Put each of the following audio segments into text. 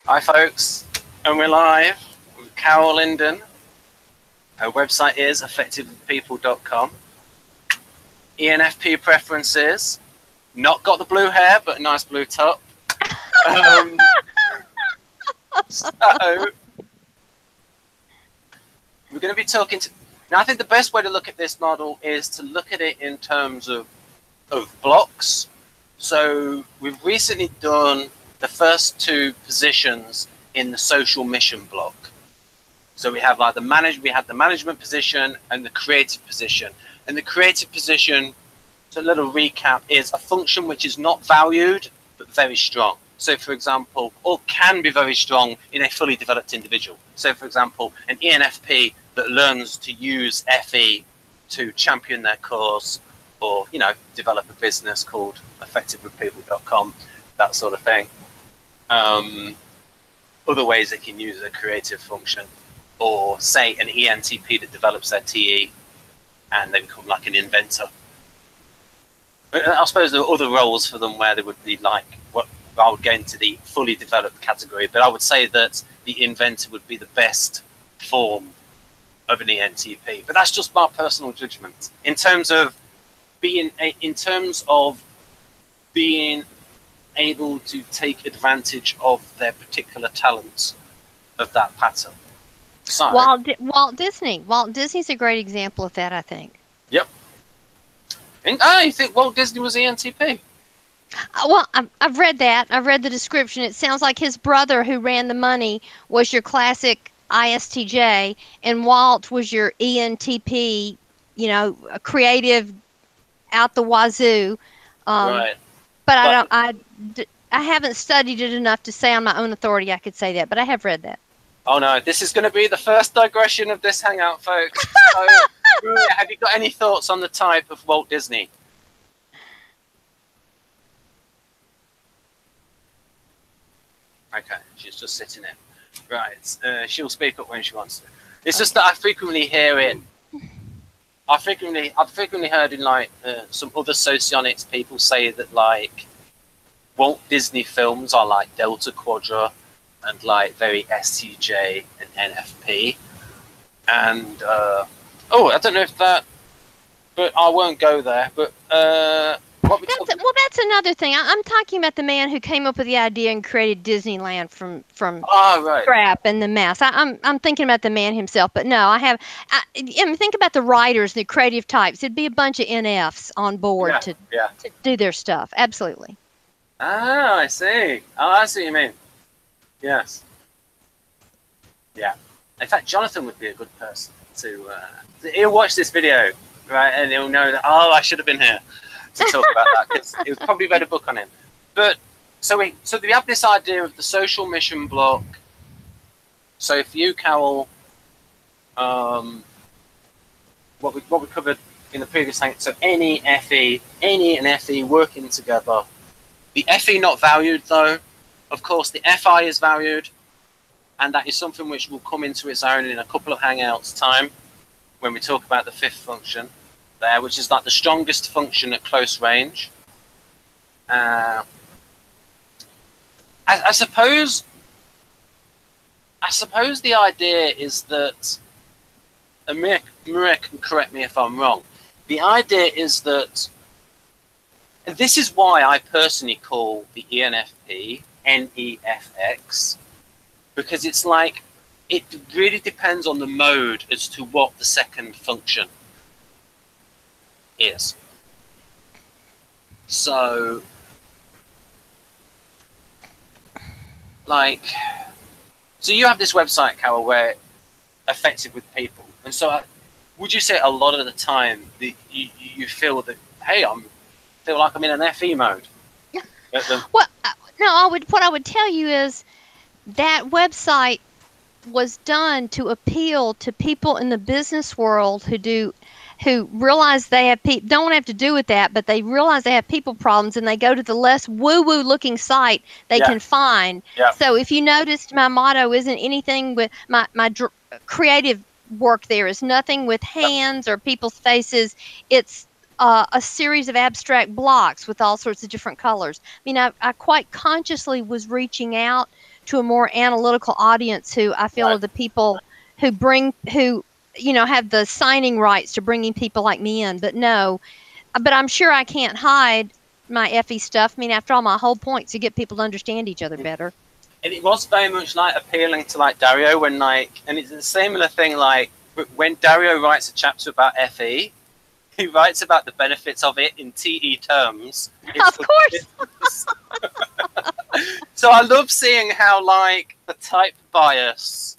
Hi folks, and we're live with Carol Linden. Her website is effectivepeople.com. ENFP preferences, not got the blue hair, but a nice blue top. So, we're going to be talking to... Now, I think the best way to look at this model is to look at it in terms of blocks. So, we've recently done the first two positions in the social mission block. So we have like the management position and the creative position. And the creative position, so a little recap, is a function which is not valued but very strong. So for example, or can be very strong in a fully developed individual. So for example, an ENFP that learns to use FE to champion their cause, or develop a business called effectivepeople.com, that sort of thing. Other ways they can use a creative function, or say an ENTP that develops their TE and they become like an inventor. But I suppose there are other roles for them where they would be like what I would go into the fully developed category, but I would say that the inventor would be the best form of an ENTP. But that's just my personal judgment. In terms of being able to take advantage of their particular talents of that pattern. So, Walt Disney. Walt Disney's a great example of that, I think. Yep. And I think Walt Disney was ENTP. Well, I've read that. I've read the description. It sounds like his brother who ran the money was your classic ISTJ, and Walt was your ENTP, a creative out the wazoo. Right. But I haven't studied it enough to say on my own authority I could say that, but I have read that. Oh no, this is going to be the first digression of this hangout, folks. So, have you got any thoughts on the type of Walt Disney? Okay, she's just sitting in. Right, she'll speak up when she wants to. It's just that I frequently hear it. I've frequently heard in like some other socionics people say that like Walt Disney films are like Delta Quadra and like very STJ and NFP, and I don't know if that, but I won't go there. But that's another thing. I'm talking about the man who came up with the idea and created Disneyland from scrap and the mess. I'm thinking about the man himself, but no, I think about the writers, the creative types. It'd be a bunch of NFs on board to do their stuff. Absolutely. Ah, I see. Oh, I see what you mean. Yes. Yeah. In fact, Jonathan would be a good person to. He'll watch this video, right, and he'll know that. Oh, I should have been here to talk about that, because he was probably read a book on him. But so we have this idea of the social mission block. So if you, Carol, what we covered in the previous thing, so any and FE working together. The FE not valued though. Of course, the FI is valued, and that is something which will come into its own in a couple of hangouts time when we talk about the fifth function there, which is like the strongest function at close range. I suppose the idea is that, and Maria can correct me if I'm wrong, the idea is that, and this is why I personally call the ENFP NEFX, because it's like, it really depends on the mode as to what the second function is. So, so you have this website, Carol, where effective with people, and so would you say a lot of the time that you feel that, hey, I feel like I'm in an FE mode? Well, no, what I would tell you is that website was done to appeal to people in the business world who realize they have don't have to do with that, but they realize they have people problems, and they go to the less woo-woo looking site they can find. Yeah. So if you noticed, my motto isn't anything with my creative work. There is nothing with hands or people's faces. It's a series of abstract blocks with all sorts of different colors. I mean, I quite consciously was reaching out to a more analytical audience who I feel are the people who have the signing rights to bringing people like me in. But no, but I'm sure I can't hide my FE stuff. I mean, after all, my whole point is to get people to understand each other better. And it was very much like appealing to like Dario when and it's a similar thing like when Dario writes a chapter about FE, he writes about the benefits of it in TE terms. Of course. So I love seeing how like the type bias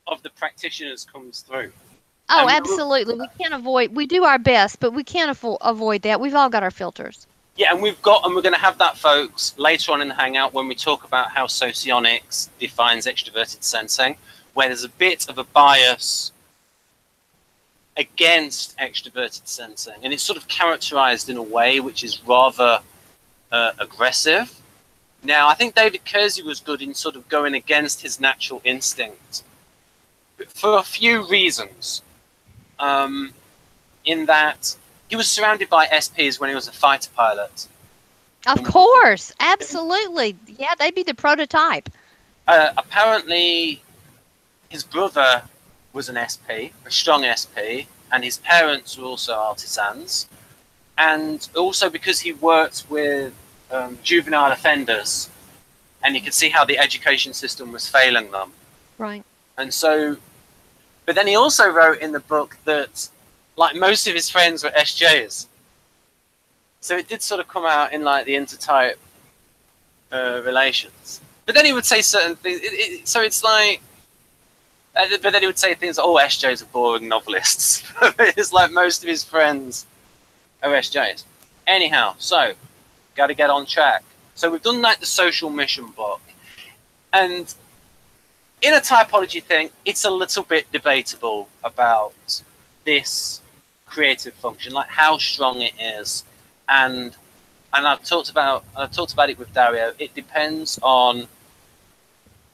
of the practitioners comes through. Oh, absolutely. We do our best, but we can't avoid that. We've all got our filters. Yeah, and we're going to have that, folks, later on in the Hangout when we talk about how Socionics defines extroverted sensing, where there's a bit of a bias against extroverted sensing. And it's sort of characterized in a way which is rather aggressive. Now, I think David Kiersey was good in sort of going against his natural instinct for a few reasons. In that he was surrounded by SPs when he was a fighter pilot. Of course, absolutely. Yeah, they'd be the prototype. Apparently, his brother was an SP, a strong SP, and his parents were also artisans. And also because he worked with juvenile offenders, and you could see how the education system was failing them. Right. And so, but then he also wrote in the book that, like, most of his friends were SJs. So it did sort of come out in, like, the intertype relations. But then he would say certain things. So it's like, but then he would say things like, oh, SJs are boring novelists. It's like most of his friends are SJs. Anyhow, so, got to get on track. So we've done, like, the social mission book. And in a typology thing, it's a little bit debatable about this creative function, like how strong it is, and I've talked about it with Dario. It depends on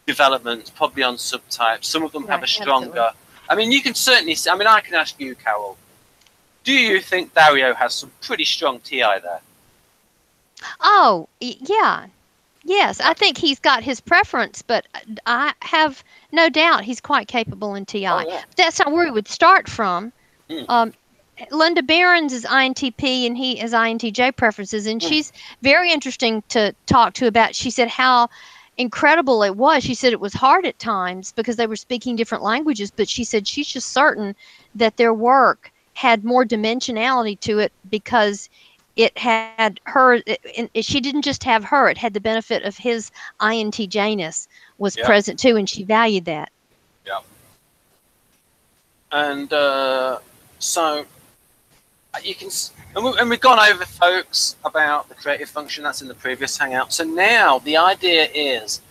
development, probably on subtypes. Some of them have a stronger. Absolutely. I mean, you can certainly. I mean, I can ask you, Carol. Do you think Dario has some pretty strong TI there? Oh, yeah. Yes, I think he's got his preference, but I have no doubt he's quite capable in TI. Oh, yeah. That's not where he would start from. Linda Barron's is INTP and he has INTJ preferences, and she's very interesting to talk to about. She said how incredible it was. She said it was hard at times because they were speaking different languages, but she said she's just certain that their work had more dimensionality to it because it had her. She didn't just have her; it had the benefit of his INTJ-ness was present too, and she valued that. Yeah. And so you can, and we've gone over, folks, about the creative function. That's in the previous Hangout. So now the idea is,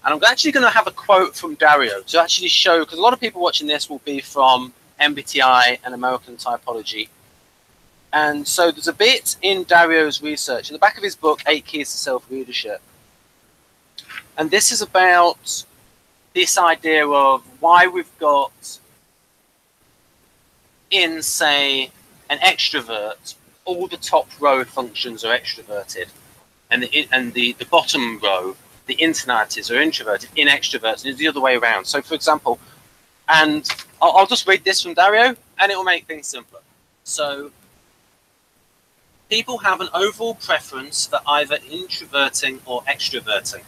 and I'm actually going to have a quote from Dario to actually show, because a lot of people watching this will be from MBTI and American typology. And so there's a bit in Dario's research, in the back of his book, 8 Keys to Self-Leadership. And this is about this idea of why we've got, in, say, an extrovert, all the top row functions are extroverted. And the bottom row, the internalities, are introverted in extroverts. And it's the other way around. So, for example, and I'll just read this from Dario, and it will make things simpler. So, people have an overall preference for either introverting or extroverting.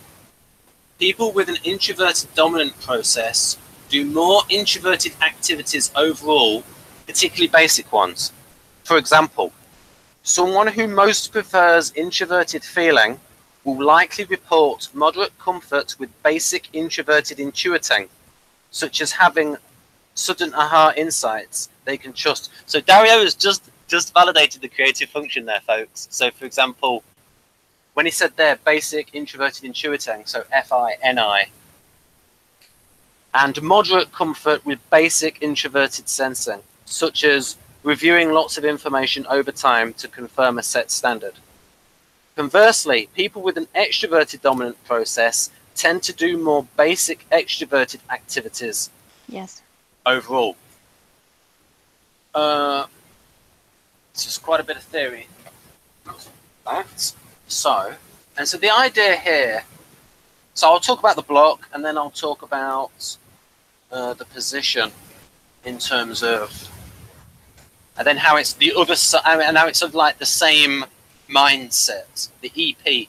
People with an introverted dominant process do more introverted activities overall, particularly basic ones. For example, someone who most prefers introverted feeling will likely report moderate comfort with basic introverted intuiting, such as having sudden aha insights they can trust. So Dario has just validated the creative function there, folks. So, for example, when he said there, basic introverted intuiting, so FI-NI, and moderate comfort with basic introverted sensing, such as reviewing lots of information over time to confirm a set standard. Conversely, people with an extroverted dominant process tend to do more basic extroverted activities. Yes. Overall. It's just quite a bit of theory. So the idea here, so I'll talk about the block, and then I'll talk about the position in terms of, and then how it's the other side, and how it's sort of like the same mindset, the EP.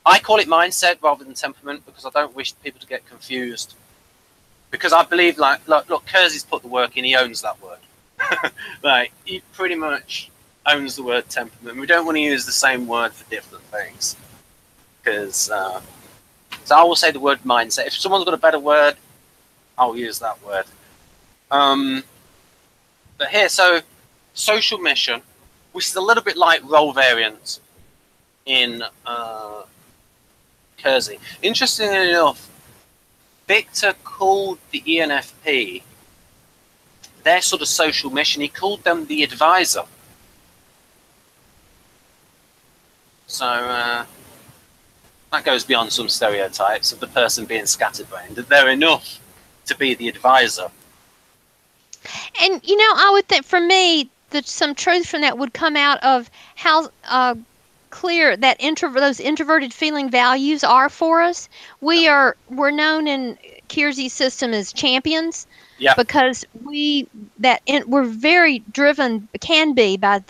I call it mindset rather than temperament because I don't wish people to get confused. Because I believe, like, look, Kiersey's put the work in, he owns that word. Like, he pretty much owns the word temperament. We don't want to use the same word for different things. Because, so I will say the word mindset. If someone's got a better word, I'll use that word. But here, so, social mission, which is a little bit like role variant in Kiersey. Interestingly enough, Victor called the ENFP their sort of social mission. He called them the advisor. So that goes beyond some stereotypes of the person being scatterbrained. They're enough to be the advisor. And, you know, I would think, for me, that some truth from that would come out of how clear that those introverted feeling values are for us. We're known in Kiersey System as champions. Yeah. Because we're very driven, can be, by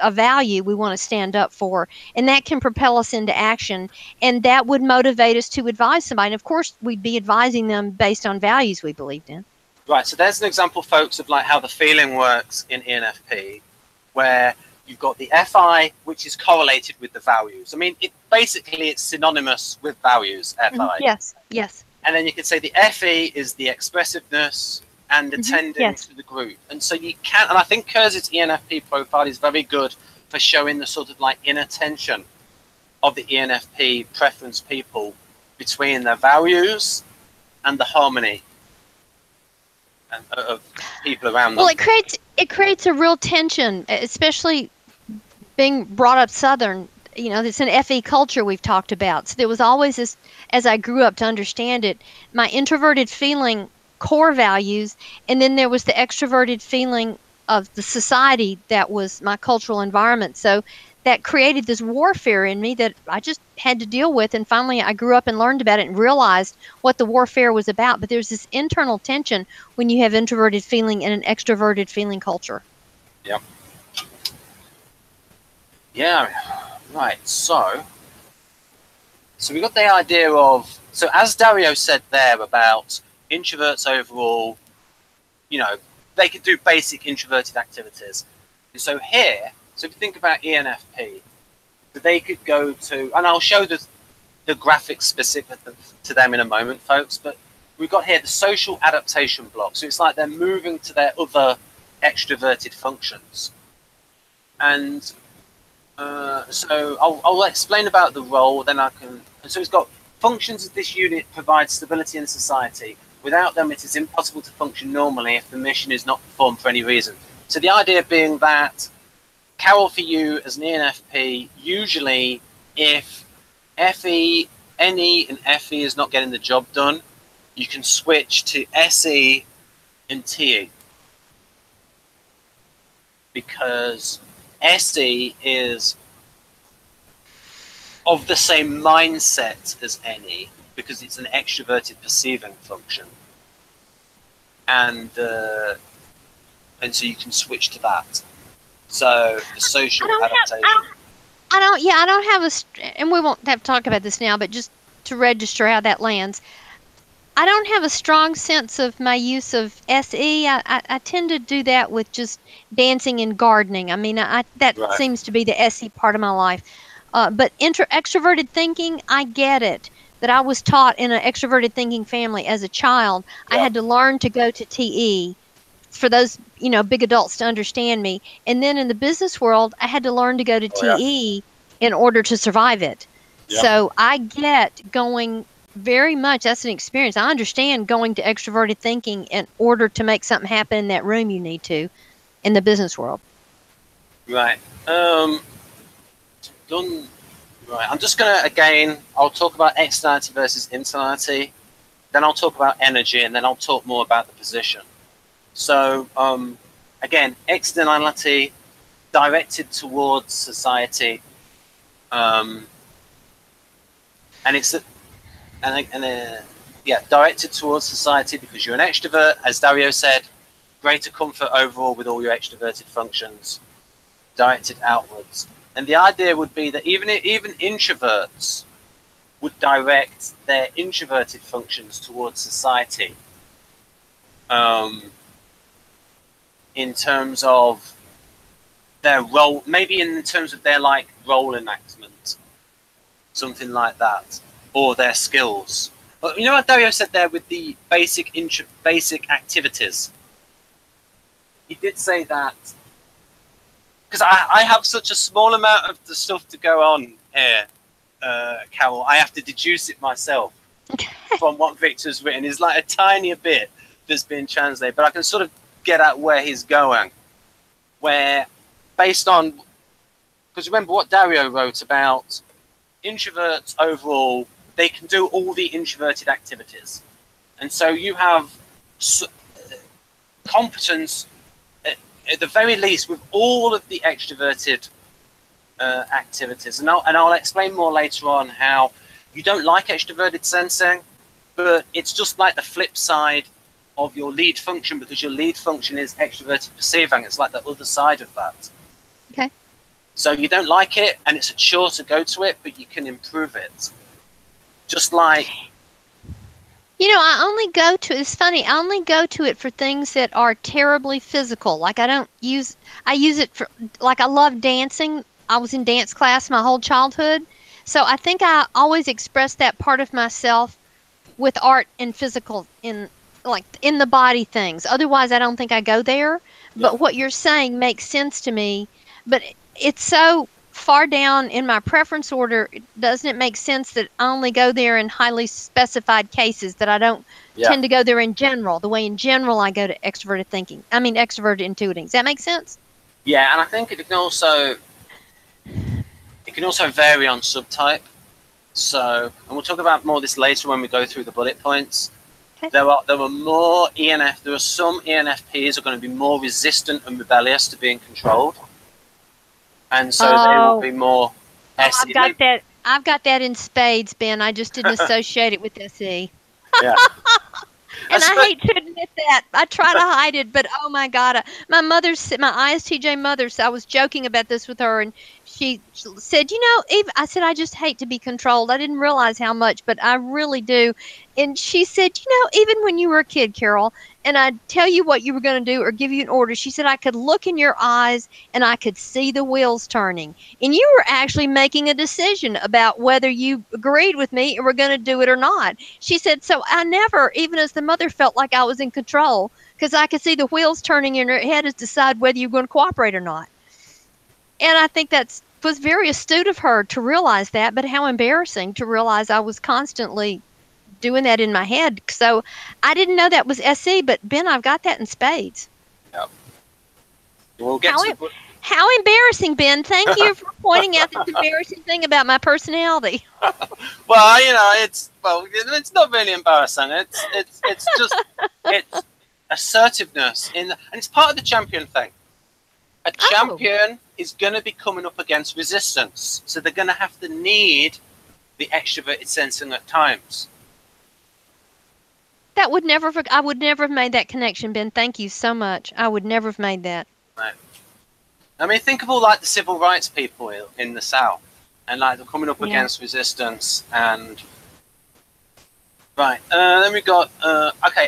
a value we want to stand up for, and that can propel us into action, and that would motivate us to advise somebody. And of course, we'd be advising them based on values we believed in. Right. So there's an example, folks, of like how the feeling works in ENFP, where you've got the FI, which is correlated with the values. I mean, it's synonymous with values, FI. Yes. Yes. And then you could say the FE is the expressiveness and attending to the group. And so you can, and I think Kiersey's ENFP profile is very good for showing the sort of like inner tension of the ENFP preference people between their values and the harmony of people around them. Well, it creates a real tension, especially being brought up Southern. You know, it's an FE culture we've talked about. So there was always this, as I grew up to understand it, my introverted feeling core values, and then there was the extroverted feeling of the society that was my cultural environment. So that created this warfare in me that I just had to deal with. And finally, I grew up and learned about it and realized what the warfare was about. But there's this internal tension when you have introverted feeling and an extroverted feeling culture. Yeah. Yeah. Right. So we got the idea of, so as Dario said there about introverts overall, you know, they could do basic introverted activities. And so here, so if you think about ENFP, they could go to, and I'll show the graphics specific to them in a moment, folks, but we've got here the social adaptation block. So it's like they're moving to their other extroverted functions. And so I'll explain about the role, then I can, so it's got functions of this unit provide stability in society. Without them, it is impossible to function normally if the mission is not performed for any reason. So the idea being that, Carol, for you as an ENFP, usually if FE, NE and FE is not getting the job done, you can switch to SE and TE. Because SE is of the same mindset as NE, because it's an extroverted perceiving function, and so you can switch to that. So the social adaptation. I don't have and we won't have to talk about this now, but just to register how that lands, I don't have a strong sense of my use of SE. I tend to do that with just dancing and gardening. I mean, that right. Seems to be the SE part of my life. But extroverted thinking, I get it. That I was taught in an extroverted thinking family as a child. Yeah. I had to learn to go to TE for those, you know, big adults to understand me. And then in the business world, I had to learn to go to TE in order to survive it. Yeah. So I get going very much, that's an experience. I understand going to extroverted thinking in order to make something happen in that room you need to in the business world. Right. Right, I'm just going to, again, I'll talk about externality versus internality, then I'll talk about energy, and then I'll talk more about the position. So, again, externality, directed towards society, and it's directed towards society because you're an extrovert, as Dario said, greater comfort overall with all your extroverted functions, directed outwards. And the idea would be that even introverts would direct their introverted functions towards society, in terms of their role, maybe in terms of their like role enactment, something like that, or their skills. But you know what Dario said there with the basic activities? He did say that, because I have such a small amount of the stuff to go on here, Carol, I have to deduce it myself from what Victor's written. It's like a tiny bit that's been translated, but I can sort of get at where he's going, where based on, because remember what Dario wrote about introverts overall, they can do all the introverted activities. And so you have competence, at the very least, with all of the extroverted activities. And I'll explain more later on how you don't like extroverted sensing, but it's just like the flip side of your lead function, because your lead function is extroverted perceiving. It's like the other side of that. Okay. So you don't like it, and it's a chore to go to it, but you can improve it. Just like... You know, I only go to, it's funny, I only go to it for things that are terribly physical. Like I use it for, like I love dancing. I was in dance class my whole childhood. So I think I always express that part of myself with art and physical, in the body things. Otherwise, I don't think I go there. Yeah. But what you're saying makes sense to me. But it's so far down in my preference order, doesn't it make sense that I only go there in highly specified cases, that I don't tend to go there in general, the way in general I go to extroverted thinking. I mean, extroverted intuiting. Does that make sense? Yeah, and I think it can also vary on subtype. So, and we'll talk about more of this later when we go through the bullet points. Okay. There are more there are some ENFPs are going to be more resistant and rebellious to being controlled. And so they will be more SE. I've got that in spades, Ben. I just didn't associate it with SE. Yeah. And I hate to admit that. I try to hide it, but oh my God. My ISTJ mother, so I was joking about this with her, and she said, you know, I said, I just hate to be controlled. I didn't realize how much, but I really do. And she said, you know, even when you were a kid, Carol, and I'd tell you what you were going to do or give you an order, she said, I could look in your eyes and I could see the wheels turning. And you were actually making a decision about whether you agreed with me and were going to do it or not. She said, so I never, even as the mother, felt like I was in control, because I could see the wheels turning in her head to decide whether you're going to cooperate or not. And I think that was very astute of her to realize that, but how embarrassing to realize I was constantly doing that in my head. So I didn't know that was SE, but Ben, I've got that in spades. Yep. We'll get how embarrassing, Ben. Thank you for pointing out this embarrassing thing about my personality. Well, you know, it's not really embarrassing. It's just it's assertiveness and it's part of the champion thing. A champion is going to be coming up against resistance, so they're going to have to need the extroverted sensing at times. I would never have made that connection, Ben. Thank you so much. I would never have made that. Right. I mean, think of all like the civil rights people in the South, and like they're coming up against resistance. And right, then we got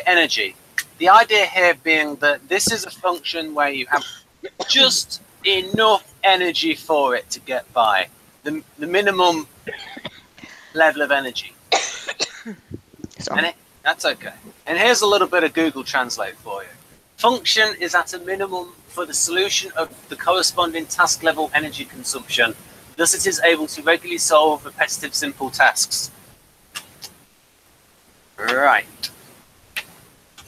energy. The idea here being that this is a function where you have just enough energy for it to get by, the minimum level of energy. Sorry. That's okay. And here's a little bit of Google Translate for you. Function is at a minimum for the solution of the corresponding task level energy consumption. Thus it is able to regularly solve repetitive simple tasks. Right.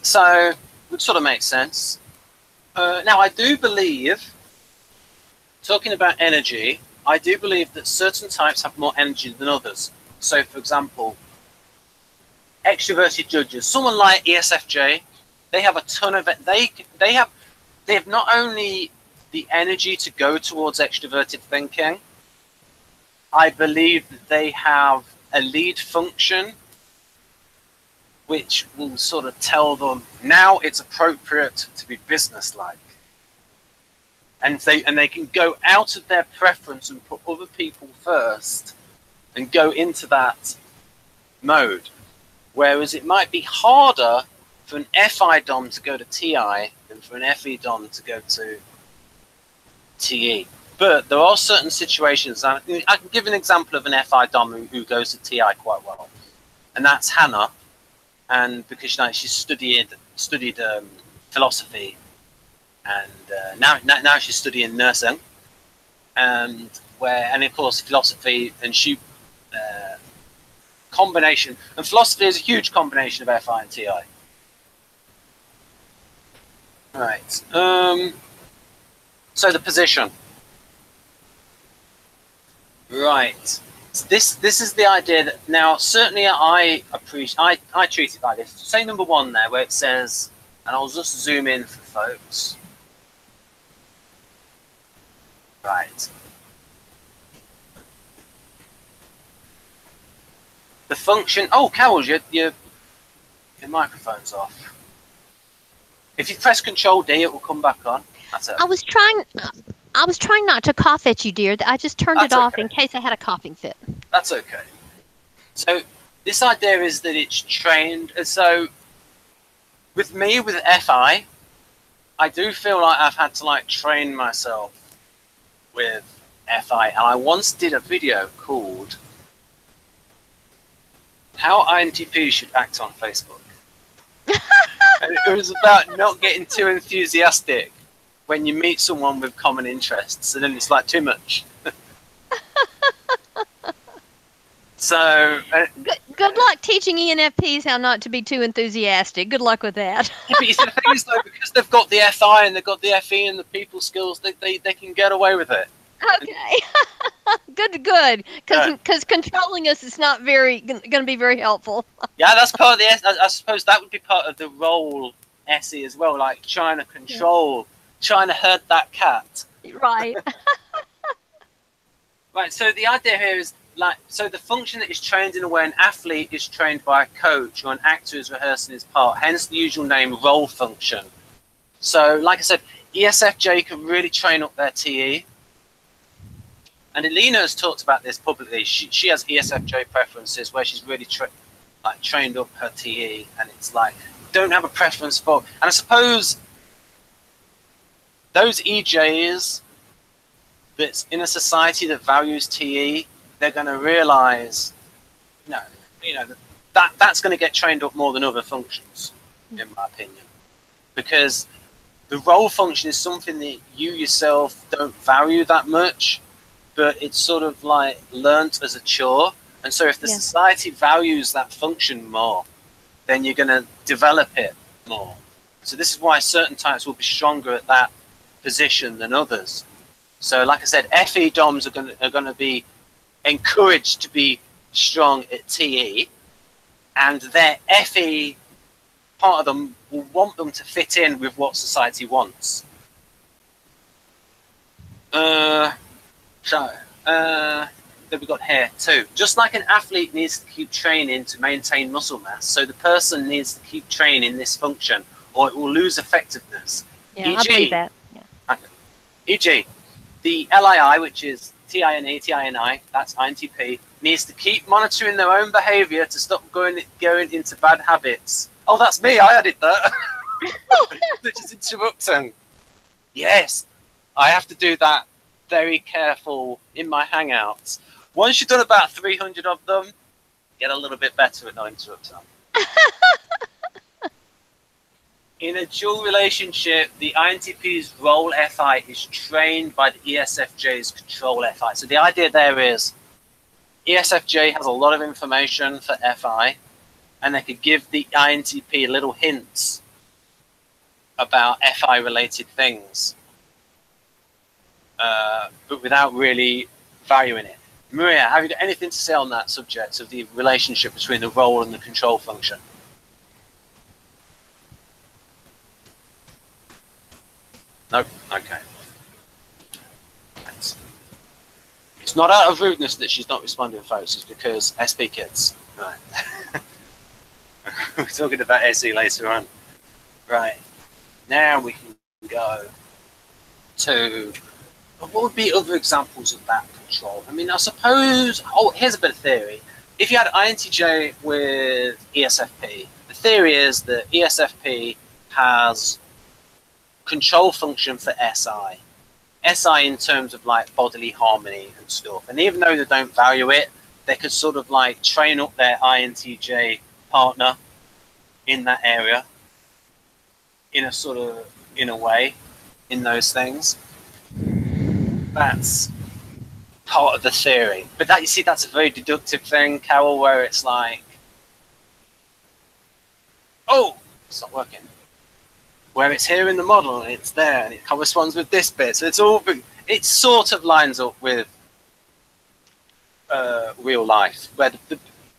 So, which sort of makes sense. Now, I do believe, talking about energy, I do believe that certain types have more energy than others. So, for example, extroverted judges, someone like ESFJ, they have a ton of it. They have not only the energy to go towards extroverted thinking, I believe that they have a lead function which will sort of tell them now it's appropriate to be businesslike. And they can go out of their preference and put other people first and go into that mode. Whereas it might be harder for an FI DOM to go to TI than for an FE DOM to go to TE. But there are certain situations, I can give an example of an FI DOM who goes to TI quite well. And that's Hannah. And because she studied philosophy, and now she's studying nursing, and of course philosophy and combination, and philosophy is a huge combination of FI and TI. Right. So the position. Right. This is the idea that now certainly I treat it like this. Say number one there where it says, and I'll just zoom in for folks. Right. The function. Oh, Carol, your microphone's off. If you press Control D, it will come back on. That's it. I was trying not to cough at you, dear. I just turned it off in case I had a coughing fit. That's okay. So this idea is that it's trained. So with me, with FI, I do feel like I've had to like train myself with FI. And I once did a video called How INTP Should Act on Facebook. And it was about not getting too enthusiastic when you meet someone with common interests, and then it's like too much. So good luck teaching ENFPs how not to be too enthusiastic. Good luck with that. Yeah, but you see, the thing is, though, because they've got the FI and they've got the FE and the people skills, they can get away with it. Okay. Good. Because controlling us is not going to be very helpful. Yeah, that's part of the. I suppose that would be part of the role SE as well, like trying to control, trying to herd that cat. Right. Right. So the idea here is so the function that is trained in a way an athlete is trained by a coach or an actor is rehearsing his part. Hence the usual name role function. So, like I said, ESFJ can really train up their TE. And Elena has talked about this publicly. She has ESFJ preferences where she's really trained up her TE, and it's like don't have a preference for. And I suppose those EJs that's in a society that values TE, they're going to realize, that's going to get trained up more than other functions, in my opinion, because the role function is something that you yourself don't value that much. But it's sort of like learnt as a chore. And so if the society values that function more, then you're going to develop it more. So this is why certain types will be stronger at that position than others. So like I said, FE DOMs are going to be encouraged to be strong at TE. And their FE, part of them, will want them to fit in with what society wants. Then we've got here too. Just like an athlete needs to keep training to maintain muscle mass, so the person needs to keep training this function or it will lose effectiveness. Yeah, I believe that. Yeah. E.g., the LII, which is TINE, TINI, that's INTP, needs to keep monitoring their own behavior to stop going into bad habits. Oh, that's me. I added that. Which is interrupting. Yes, I have to do that. Very careful in my Hangouts. Once you've done about 300 of them, get a little bit better at not interrupting. In a dual relationship, the INTP's role FI is trained by the ESFJ's control FI. So the idea there is ESFJ has a lot of information for FI, and they could give the INTP little hints about FI-related things. But without really valuing it. Maria, have you got anything to say on that subject of the relationship between the role and the control function? Nope. Okay. not out of rudeness that she's not responding, folks. It's because SP kids. Right. We're talking about SE later on. Right. Now we can go to what would be other examples of that control? I mean, I suppose, here's a bit of theory. If you had INTJ with ESFP, the theory is that ESFP has control function for SI. SI in terms of like bodily harmony and stuff. And even though they don't value it, they could sort of like train up their INTJ partner in that area in a way, in those things. That's part of the theory. But that, you see, that's a very deductive thing, Carol, where it's like, oh, it's not working. Where it's here in the model, and it's there, and it corresponds with this bit. So it's all, it sort of lines up with real life, where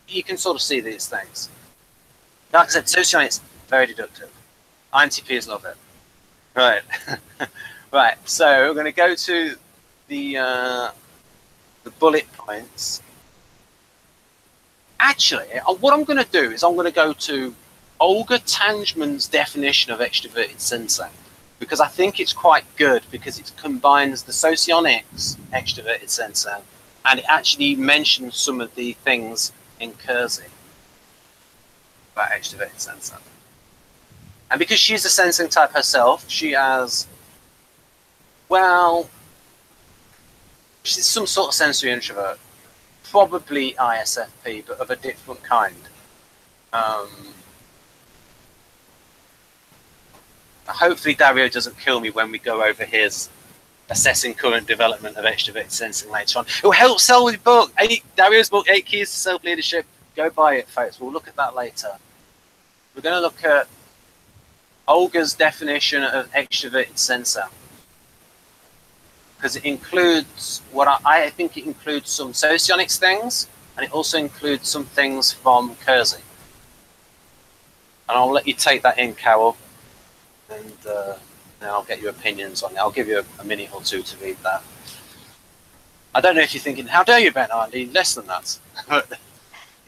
you can sort of see these things. Like I said, SOCIONICS, very deductive. INTPs love it. Right. Right, so we're going to go to the bullet points. Actually, what I'm going to do is I'm going to go to Olga Tangeman's definition of extroverted sensing, because I think it's quite good, because it combines the SOCIONICS extroverted sensing, and it actually mentions some of the things in Kiersey about extroverted sensing. And because she's a sensing type herself, she has, well, she's some sort of sensory introvert, probably ISFP, but of a different kind. Hopefully Dario doesn't kill me when we go over his assessing current development of extroverted sensing later on. It will help sell the book, Dario's book, 8 Keys to Self-Leadership. Go buy it, folks. We'll look at that later. We're going to look at Olga's definition of extroverted sensor, because it includes what I think it includes some SOCIONICS things, and it also includes some things from Kiersey. And I'll let you take that in, Carol, and then I'll get your opinions on it. I'll give you a minute or two to read that. I don't know if you're thinking, how dare you, Ben? I need less than that.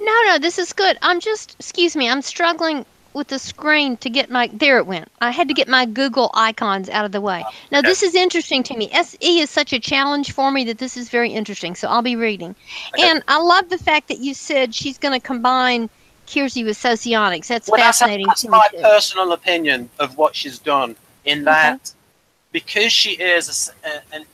No, this is good. I'm just, excuse me, I'm struggling with the screen to get my, there it went. I had to get my Google icons out of the way. Now, okay. This is interesting to me. SE is such a challenge for me that this is very interesting, so I'll be reading. Okay. And I love the fact that you said she's going to combine Kiersey with SOCIONICS. That's fascinating. That's my personal opinion of what she's done, in that because she is, and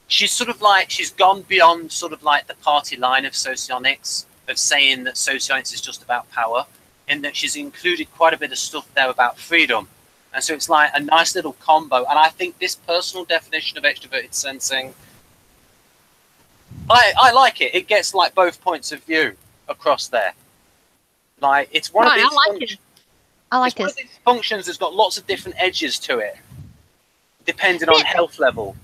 she's sort of like, she's gone beyond sort of like the party line of SOCIONICS, of saying that SOCIONICS is just about power, in that she's included quite a bit of stuff there about freedom. And so it's like a nice little combo. And I think this personal definition of extroverted sensing, I like it. It gets like both points of view across there. Like, it's one of these functions. I like this. One of these functions that's got lots of different edges to it, depending on health level.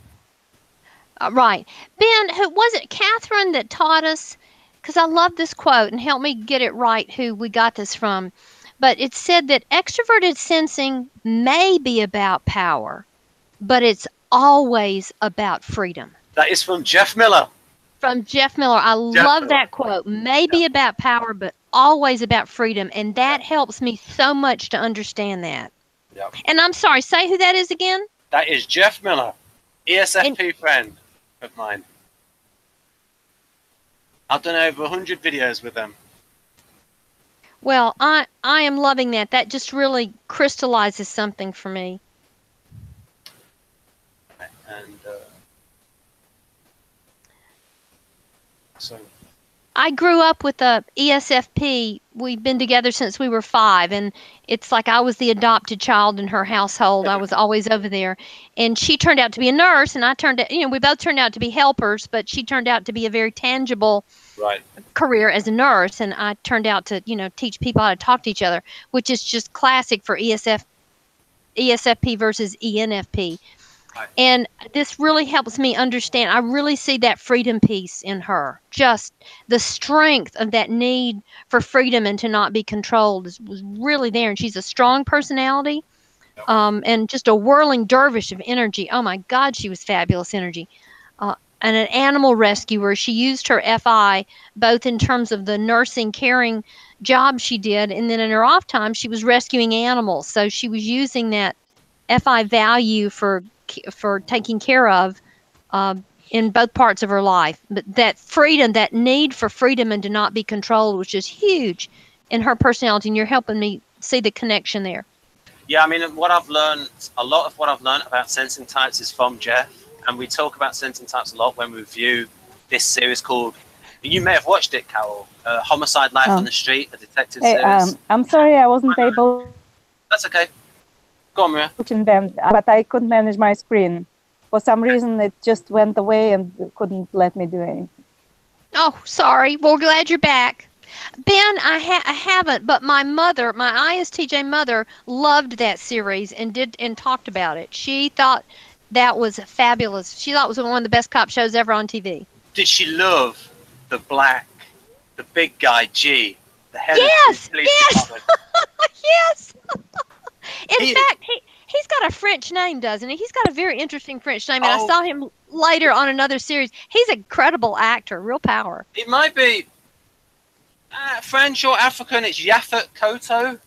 Right. Ben, who was it, Catherine, that taught us? Because I love this quote, and help me get it right who we got this from. But it said that extroverted sensing may be about power, but it's always about freedom. That is from Jeff Miller. From Jeff Miller. I love that quote. May be about power, but always about freedom. And that helps me so much to understand that. Yep. And I'm sorry, say who that is again? That is Jeff Miller, ESFP friend of mine. I've done over 100 videos with them. Well, I am loving that. That just really crystallizes something for me. And so I grew up with a ESFP. We've been together since we were 5, and it's like I was the adopted child in her household. I was always over there, and she turned out to be a nurse, and I turned out, we both turned out to be helpers, but she turned out to be a very tangible career as a nurse, and I turned out to, teach people how to talk to each other, which is just classic for ESFP versus ENFP. Right. And this really helps me understand. I really see that freedom piece in her. Just the strength of that need for freedom and to not be controlled was really there. And she's a strong personality, and just a whirling dervish of energy. Oh my God, she was fabulous energy. an animal rescuer. She used her FI both in terms of the nursing, caring job she did, and then in her off time, she was rescuing animals. So she was using that FI value for taking care of in both parts of her life. But that freedom, that need for freedom and to not be controlled, was just huge in her personality. And you're helping me see the connection there. Yeah, I mean, what I've learned, a lot of what I've learned about sensing types is from Jeff. And we talk about sensing types a lot when we review this series called, you may have watched it, Carol, Homicide: Life on the Street, a detective series. I'm sorry I wasn't able. That's okay. Go on, Maria. Them, but I couldn't manage my screen. For some reason, it just went away and couldn't let me do anything. Oh, sorry. Well, glad you're back. Ben, I haven't, but my mother, my ISTJ mother, loved that series and talked about it. She thought that was fabulous. She thought it was one of the best cop shows ever on TV. Did she love the big guy, G, the head of the police department? Yes. In fact, he's got a French name, doesn't he? He's got a very interesting French name, and I saw him later on another series. He's a credible actor, real power. It might be French or African. It's Yaphet Kotto.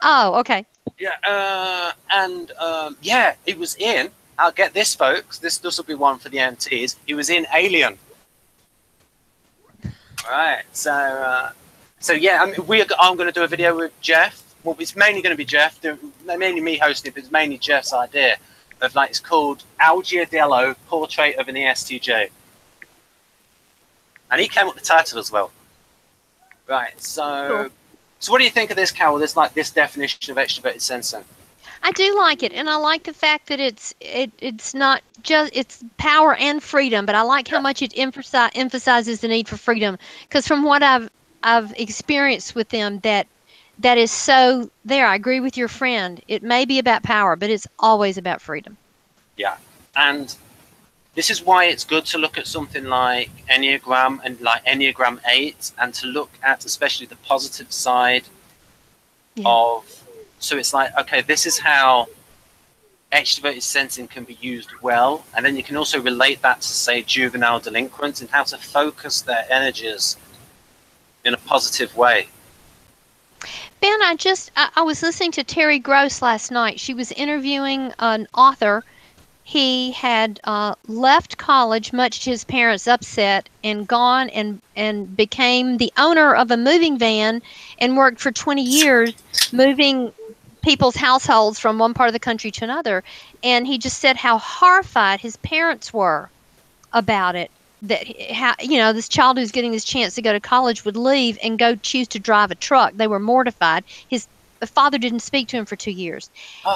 Oh, okay. Yeah, yeah, he was in. I'll get this, folks. This will be one for the MTs. He was in Alien. Right. So yeah, I mean, I'm going to do a video with Jeff. Well, it's mainly going to be Jeff. Mainly me hosting it, but it's mainly Jeff's idea of, like, it's called Idealist, Portrait of an ESTJ. And he came up with the title as well. Right. So what do you think of this, Carol? This definition of extroverted sensing. I do like it, and I like the fact that it's not just, it's power and freedom, but I like how much it emphasizes the need for freedom, because from what I've experienced with them, that is so there. I agree with your friend. It may be about power, but it's always about freedom. Yeah, and this is why it's good to look at something like Enneagram and like Enneagram 8, and to look at especially the positive side of. So it's like, okay, this is how extroverted sensing can be used well. And then you can also relate that to, say, juvenile delinquents and how to focus their energies in a positive way. Ben, I was listening to Terry Gross last night. She was interviewing an author. He had left college, much to his parents' upset, and gone and became the owner of a moving van and worked for 20 years moving people's households from one part of the country to another. And he just said how horrified his parents were about it, that how, this child who's getting this chance to go to college would leave and go choose to drive a truck. They were mortified. His father didn't speak to him for 2 years.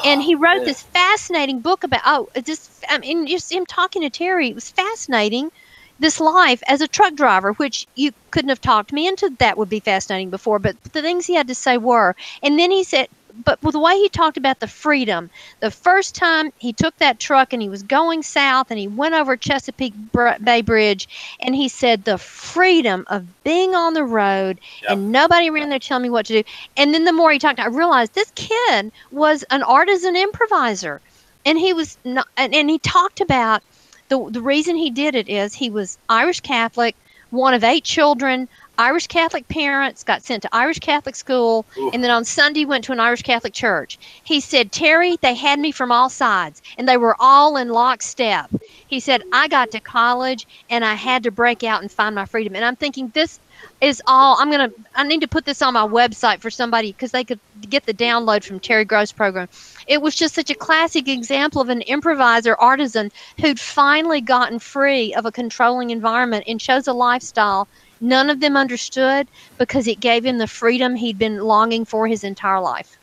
And he wrote this fascinating book about, just him talking to Terry, it was fascinating, this life as a truck driver, which you couldn't have talked me into that would be fascinating before, but the things he had to say were. And then he said, but with the way he talked about the freedom, the first time he took that truck and he was going south and he went over Chesapeake Bay Bridge, and he said the freedom of being on the road and nobody around there telling me what to do. And then the more he talked, I realized this kid was an artisan improviser, and he was not, and he talked about the reason he did it is he was Irish Catholic, one of 8 children, Irish Catholic parents, got sent to Irish Catholic school, and then on Sunday went to an Irish Catholic church. He said, Terry, they had me from all sides, and they were all in lockstep. He said, I got to college, and I had to break out and find my freedom. And I'm thinking, this is all, I need to put this on my website for somebody, because they could get the download from Terry Gross' program. It was just such a classic example of an improviser artisan who'd finally gotten free of a controlling environment and chose a lifestyle none of them understood, because it gave him the freedom he'd been longing for his entire life.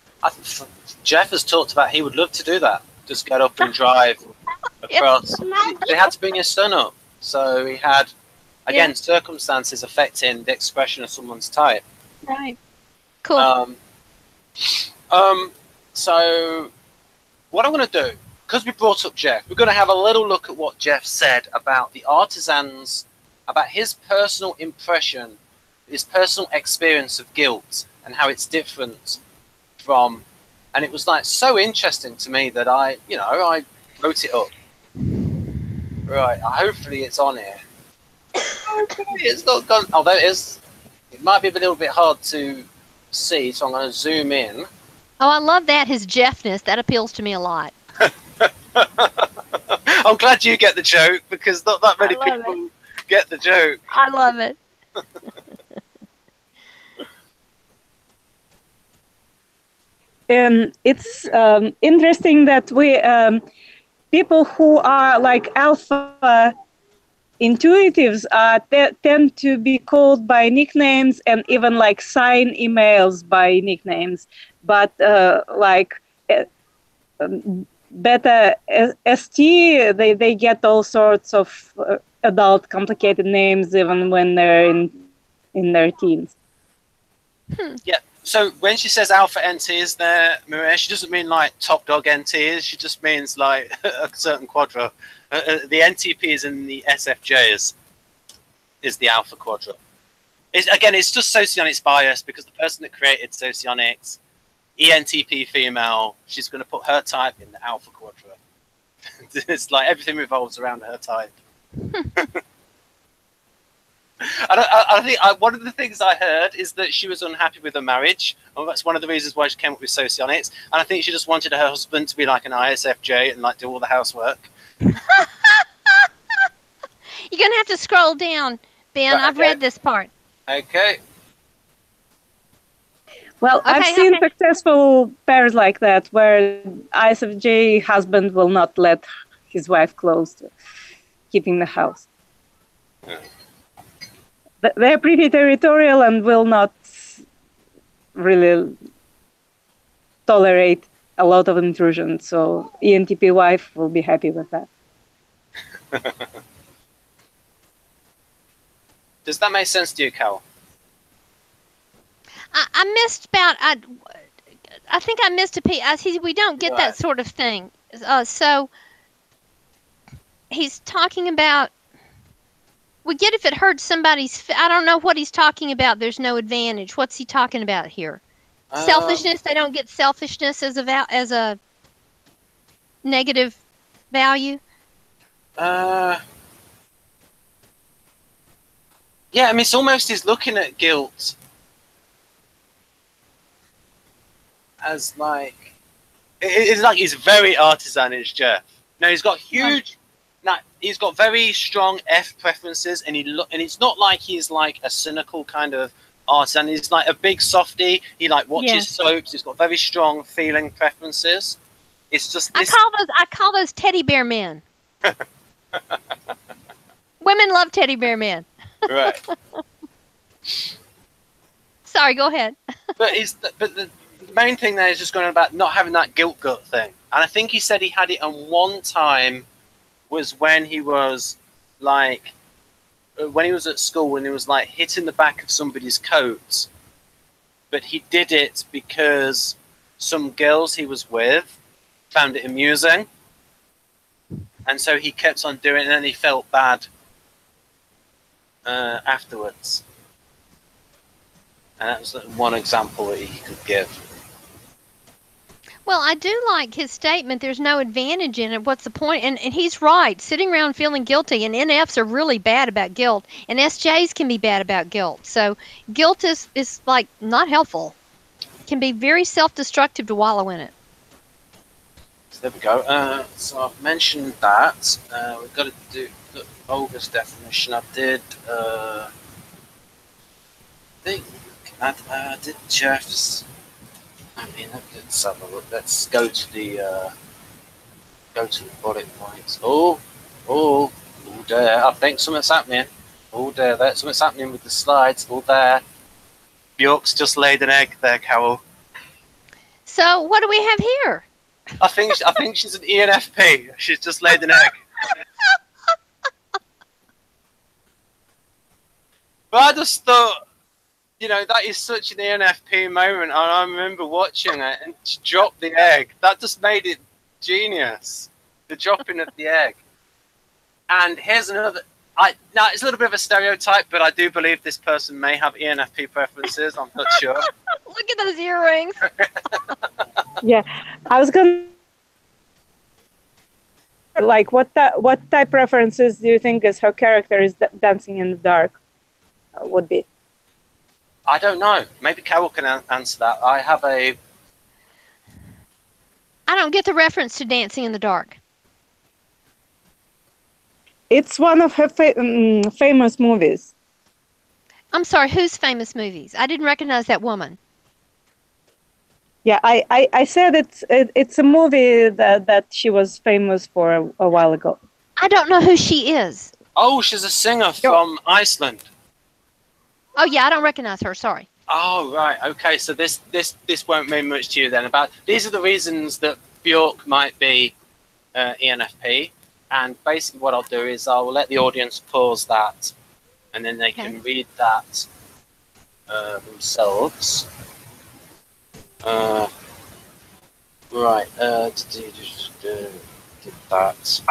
Jeff has talked about he would love to do that. Just get up and drive across. They had to bring his son up. So he had, again, circumstances affecting the expression of someone's type. Right. Cool. So what I'm going to do, because we brought up Jeff, we're going to have a little look at what Jeff said about the artisans, about his personal impression, his personal experience of guilt, and how it's different from, and it was like so interesting to me that I wrote it up. Right, hopefully it's on here. Okay, it's not gone. Oh, there it is. It might be a little bit hard to see, so I'm going to zoom in. Oh, I love that, his Jeffness. That appeals to me a lot. I'm glad you get the joke, because not that many people get the joke. I love it. It's interesting that we people who are like alpha intuitives tend to be called by nicknames and even like sign emails by nicknames, but beta ST, they get all sorts of adult complicated names even when they're in their teens. Yeah. So when she says alpha NTs there, Maria, she doesn't mean like top dog NTs. She just means like a certain quadra. The NTPs and the SFJs is the alpha quadra. It's just Socionics bias, because the person that created Socionics, ENTP female, she's going to put her type in the alpha quadra. It's like everything revolves around her type. I think one of the things I heard is that she was unhappy with her marriage. Well, that's one of the reasons why she came up with Socionics. And I think she just wanted her husband to be like an ISFJ and like do all the housework. You're going to have to scroll down, Ben. Right, I've read this part. Okay. Well, Okay, I've seen successful pairs like that, where ISFJ husband will not let his wife close to keeping the house. Yeah. They're pretty territorial and will not really tolerate a lot of intrusion. So ENTP wife will be happy with that. Does that make sense to you, Carol? I missed about. I think I missed a piece. We don't get that sort of thing. So he's talking about. We get if it hurts somebody's. I don't know what he's talking about. There's no advantage. What's he talking about here? Selfishness. They don't get selfishness as a negative value. Yeah, I mean, it's almost he's looking at guilt as like it's like he's very artisanish, Jeff. No, he's got huge. Now he's got very strong F preferences, and it's not like he's like a cynical kind of artisan. He's like a big softie. He like watches soaps. He's got very strong feeling preferences. It's just this... I call those teddy bear men. Women love teddy bear men. Right. Sorry, go ahead. But the main thing there is just going about not having that guilt gut thing. And I think he said he had it on one time was when he was like, when he was at school, when he was like hitting the back of somebody's coat. But he did it because some girls he was with found it amusing. And so he kept on doing it, and then he felt bad afterwards. And that was one example that he could give. Well, I do like his statement, there's no advantage in it. What's the point? And he's right. Sitting around feeling guilty, and NFs are really bad about guilt, and SJs can be bad about guilt. So guilt is like not helpful. It can be very self-destructive to wallow in it. So there we go. So I've mentioned that. We've got to do the bogus definition. I did think I did Jeff's. I mean, let's have a look. Let's go to the bullet points. Oh, there. I think something's happening. Oh, there. Something's happening with the slides. Oh, there. Bjork's just laid an egg there, Carol. So what do we have here? I think she's an ENFP. She's just laid an egg. But I just thought, you know, that is such an ENFP moment, and I remember watching it, and she dropped the egg. That just made it genius, the dropping of the egg. And here's another. Now, it's a little bit of a stereotype, but I do believe this person may have ENFP preferences. I'm not sure. Look at those earrings. Yeah, I was going like what type references do you think is her character is dancing in the dark would be? I don't know. Maybe Carol can answer that. I don't get the reference to Dancing in the Dark. It's one of her famous movies. I'm sorry, whose famous movies? I didn't recognize that woman. Yeah, I said it's a movie that she was famous for a while ago. I don't know who she is. Oh, she's a singer from Iceland. Oh yeah, I don't recognize her. Sorry. Oh right, okay. So this won't mean much to you then. These are the reasons that Bjork might be ENFP, and basically what I'll do is I'll let the audience pause that, and then they can read that themselves. Right. Did that.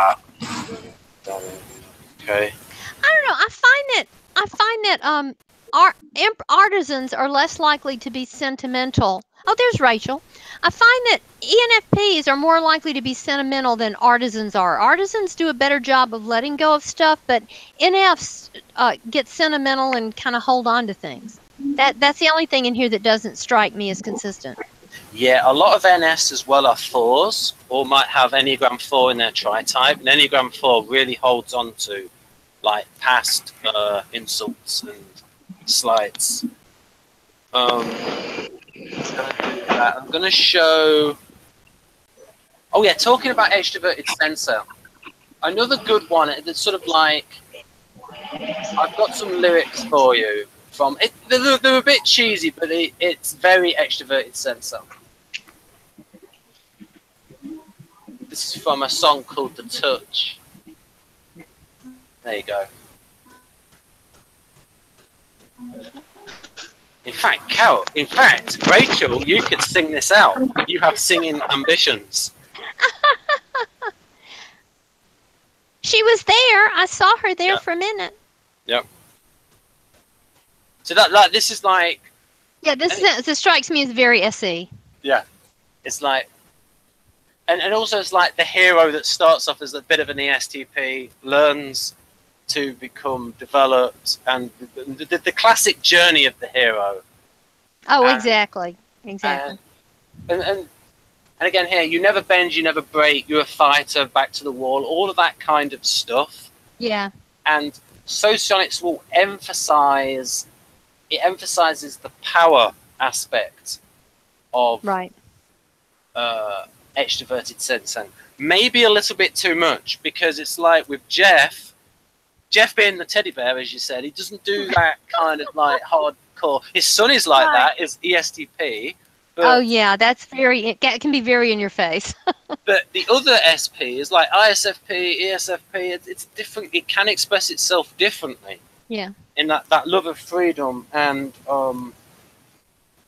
Okay. I don't know. I find that artisans are less likely to be sentimental. Oh, there's Rachel. I find that ENFPs are more likely to be sentimental than artisans are. Artisans do a better job of letting go of stuff, but NFs get sentimental and kind of hold on to things. That's the only thing in here that doesn't strike me as consistent. Yeah, a lot of NS as well are 4s, or might have Enneagram 4 in their tri-type. And Enneagram 4 really holds on to like past insults and slights. I'm going to show... Oh yeah, talking about extroverted sensor. Another good one, that's sort of like... I've got some lyrics for you. From it, they're a bit cheesy, but it's very extroverted sensor. This is from a song called The Touch. There you go. In fact, Rachel, you could sing this out. You have singing ambitions. She was there. I saw her there for a minute. Yep. So that this is like... Yeah, this strikes me as very SE. Yeah. It's like... And also it's like the hero that starts off as a bit of an ESTP, learns to become developed, and the classic journey of the hero. Oh, exactly. Exactly. And again here, you never bend, you never break, you're a fighter, back to the wall, all of that kind of stuff. Yeah. And Socionics will emphasize... It emphasizes the power aspect of extroverted sensing. Maybe a little bit too much, because it's like with Jeff being the teddy bear, as you said, he doesn't do that kind of like hardcore. His son is like that, is ESTP. But, oh yeah, it can be very in your face. But the other SP is like ISFP, ESFP. It's different. It can express itself differently. Yeah. In that love of freedom, and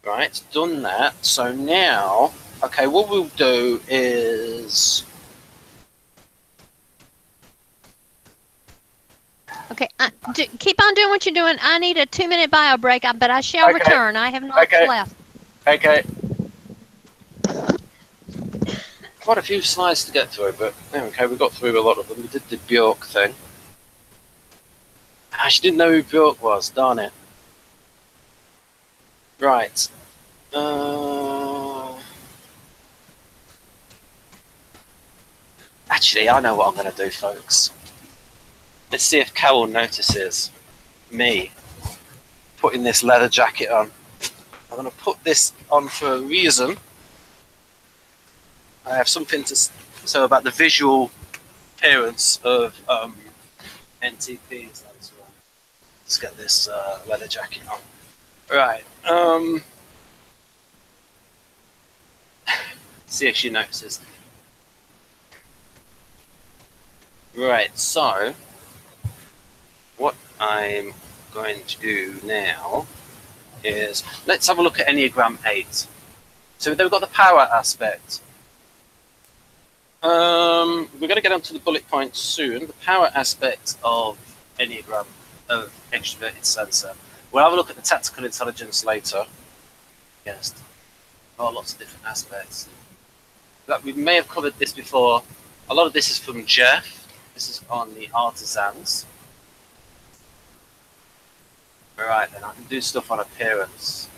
right, done that. So now, okay, what we'll do is... Okay, keep on doing what you're doing. I need a 2-minute bio break, but I shall return. I have not left. Okay. Quite a few slides to get through, but okay, we got through a lot of them. We did the Bjork thing. I actually didn't know who Bjork was, darn it. Right. Actually, I know what I'm going to do, folks. Let's see if Carol notices me putting this leather jacket on. I'm going to put this on for a reason. I have something to say about the visual appearance of NTPs. Let's get this leather jacket on. Right. See if she notices. Right, so what I'm going to do now is let's have a look at Enneagram 8. So we've got the power aspect. We're going to get onto the bullet points soon. The power aspect of Enneagram, of extroverted sensor. We'll have a look at the tactical intelligence later. Yes, lots of different aspects. But we may have covered this before. A lot of this is from Jeff. This is on the artisans. Right, then I can do stuff on appearance.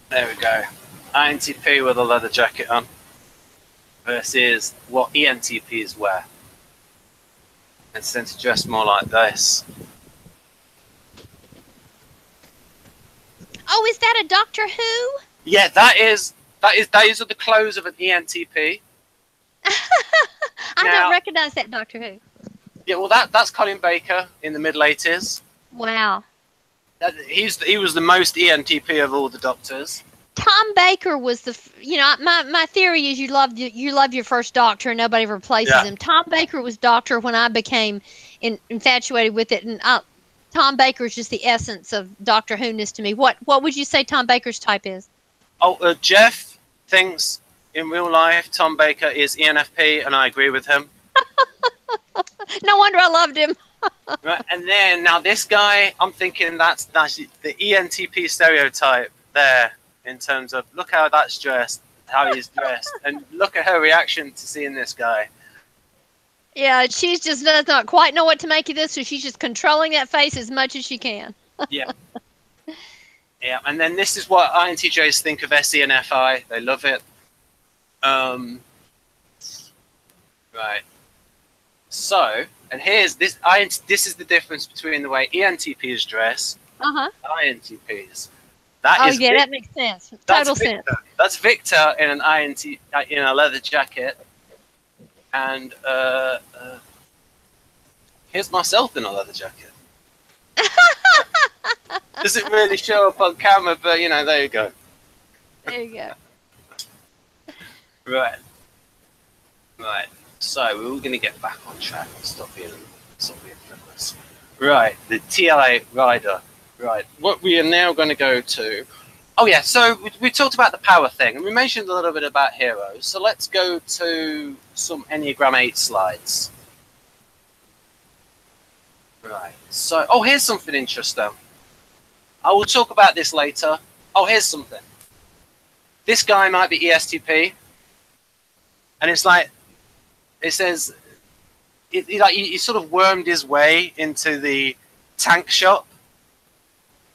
There we go. INTP with a leather jacket on versus what ENTPs wear. It's tend to dress more like this. Oh, is that a Doctor Who? Yeah, those are the clothes of an ENTP. I don't recognize that Doctor Who. Yeah, well, that's Colin Baker in the middle 80s. Wow. He was the most ENTP of all the doctors. Tom Baker was my theory is you love your first Doctor and nobody replaces him. Tom Baker was Doctor when I became infatuated with it, and Tom Baker is just the essence of Doctor Who-ness to me. What would you say Tom Baker's type is? Oh, Jeff thinks in real life Tom Baker is ENFP, and I agree with him. No wonder I loved him. Right, and then now this guy, I'm thinking that's the ENTP stereotype there in terms of look how that's dressed, how he's dressed, and look at her reaction to seeing this guy. Yeah, she just does not quite know what to make of this, so she's just controlling that face as much as she can. Yeah. Yeah, and then this is what INTJs think of SE and FI. They love it. Right. So, and here's this. This is the difference between the way ENTPs dress, INTPs. That makes sense. Total sense. That's Victor in an INT in a leather jacket, and here's myself in a leather jacket. Doesn't really show up on camera, but there you go. There you go. Right. So we're all going to get back on track and stop being frivolous. Right, the TLA rider. Right, what we are now going to go to. Oh yeah, so we talked about the power thing, and we mentioned a little bit about heroes. So let's go to some Enneagram 8 slides. Right. So, here's something interesting. I will talk about this later. Here's something. This guy might be ESTP, and it's like. It says he sort of wormed his way into the tank shop,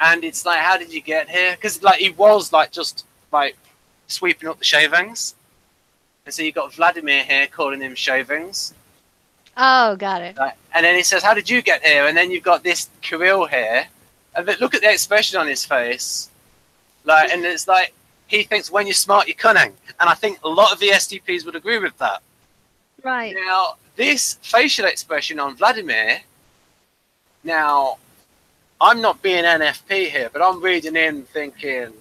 and it's like, how did you get here? Because he was just sweeping up the shavings, and so you got Vladimir here calling him shavings. Oh, got it. And then he says, how did you get here? And then you've got this Kirill here, and look at the expression on his face, and it's like he thinks when you're smart you're cunning, and I think a lot of the ESTPs would agree with that. Right. Now, this facial expression on Vladimir, now, I'm not being NFP here, but I'm reading in thinking,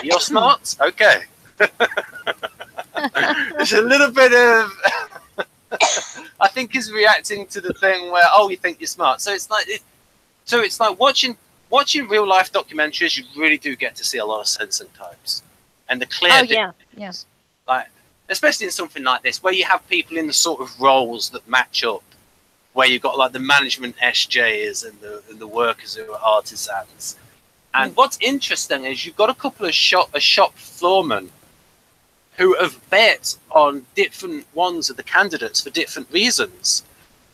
you're smart? Okay. There's a little bit of, I think he's reacting to the thing where, you think you're smart. So it's like watching real life documentaries, you really do get to see a lot of sensing types. And the clear yes. Especially in something like this, where you have people in the sort of roles that match up, where you've got the management SJs and the workers who are artisans. And what's interesting is you've got a couple of shop floormen who have bet on different ones of the candidates for different reasons.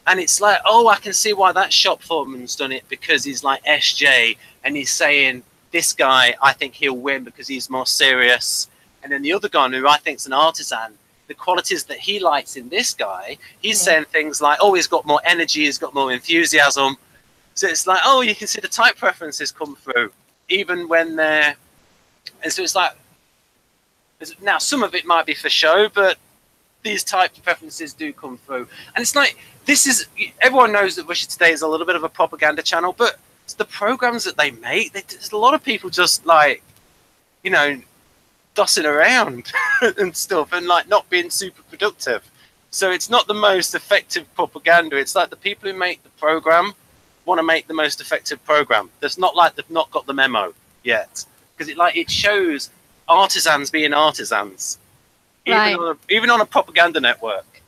And it's like, I can see why that shop foreman's done it, because he's like SJ, and he's saying, this guy, I think he'll win because he's more serious. And then the other guy, who I think is an artisan, the qualities that he likes in this guy, he's saying things like, he's got more energy, he's got more enthusiasm. So it's like, you can see the type preferences come through, even when they're... And so it's like... Now, some of it might be for show, but these type preferences do come through. And it's like, everyone knows that Russia Today is a little bit of a propaganda channel, but it's the programs that they make, there's a lot of people just dossing around and stuff, and not being super productive. So it's not the most effective propaganda. It's like the people who make the program want to make the most effective program. That's not like they've not got the memo yet, because it shows artisans being artisans, even on a propaganda network.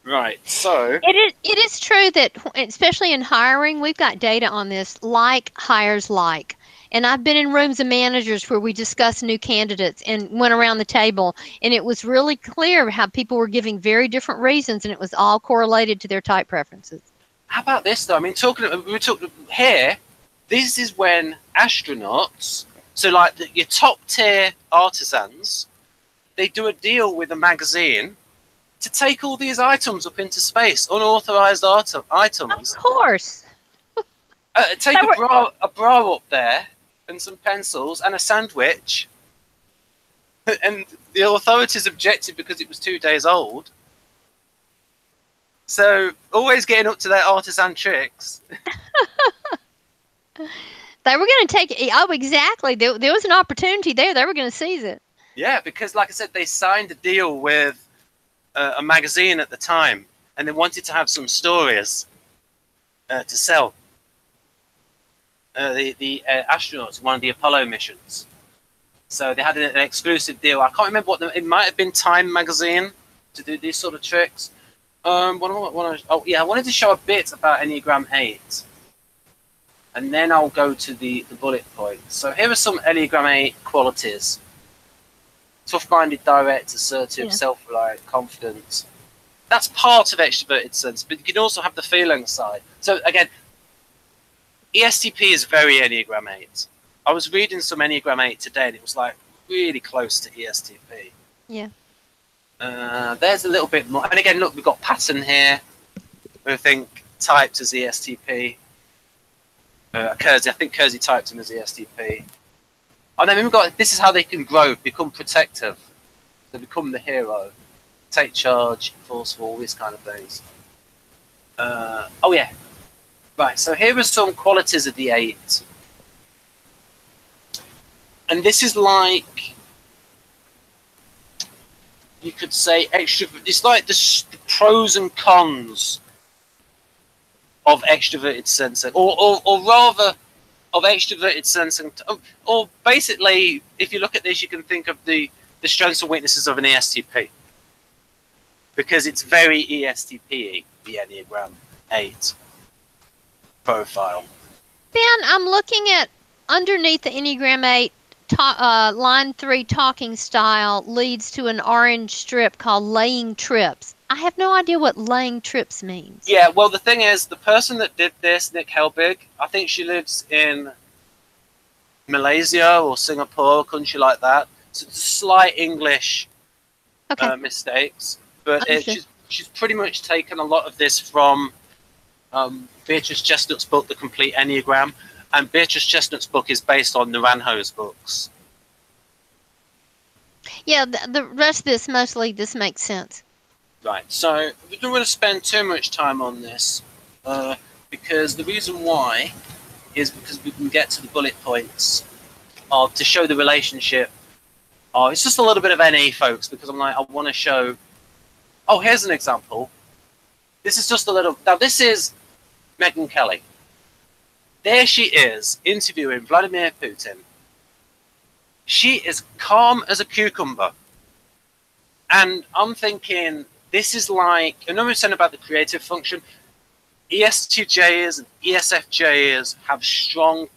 Right. So it is true that, especially in hiring, we've got data on this, like hires like. And I've been in rooms of managers where we discussed new candidates and went around the table, and it was really clear how people were giving very different reasons, and it was all correlated to their type preferences. How about this though? I mean, we're talking here. This is when astronauts, so like your top tier artisans, they do a deal with a magazine to take all these items up into space, unauthorized items. Of course. Take a bra up there and some pencils and a sandwich. And the authorities objected because it was 2 days old. So always getting up to their artisan tricks. They were going to take it. Oh, exactly. There was an opportunity there. They were going to seize it. Yeah, because like I said, they signed a deal with a magazine at the time, and they wanted to have some stories to sell. The astronauts, one of the Apollo missions. So they had an exclusive deal. I can't remember it might have been Time magazine to do these sort of tricks. I wanted to show a bit about Enneagram 8. And then I'll go to the bullet points. So here are some Enneagram 8 qualities. Tough-minded, direct, assertive, self-reliant, confident. That's part of extroverted sense, but you can also have the feeling side. So again, ESTP is very Enneagram 8. I was reading some Enneagram 8 today, and it was like really close to ESTP. Yeah. There's a little bit more. And again, look, we've got pattern here. I think typed as ESTP. Kiersey, I think Kiersey typed him as ESTP. And then we've got, this is how they can grow, become protective. They become the hero. Take charge, forceful, these kind of things. Oh yeah. Right, so here are some qualities of the 8. And this is like, you could say extrovert. It's like the pros and cons of extroverted sensing, or rather of extroverted sensing, or basically, if you look at this, you can think of the strengths and weaknesses of an ESTP, because it's very ESTP-y, the Enneagram 8 profile. Ben, I'm looking at underneath the Enneagram 8, line 3, talking style leads to an orange strip called laying trips. I have no idea what laying trips means. Yeah, well, the thing is, the person that did this, Nick Helbig, I think she lives in Malaysia or Singapore, a country like that. So it's slight English mistakes, but she's pretty much taken a lot of this from Beatrice Chestnut's book, The Complete Enneagram, and Beatrice Chestnut's book is based on Naranjo's books. Yeah, the rest of this, mostly, this makes sense. Right, so we don't want to spend too much time on this, because the reason why is because we can get to the bullet points of to show the relationship. Oh, it's just a little bit of NE, folks, because I'm like, I want to show. Oh, here's an example. This is just a little. Now, this is Megyn Kelly. There she is interviewing Vladimir Putin. She is calm as a cucumber. And I'm thinking, this is like, I know we were saying about the creative function. ESTJs and ESFJs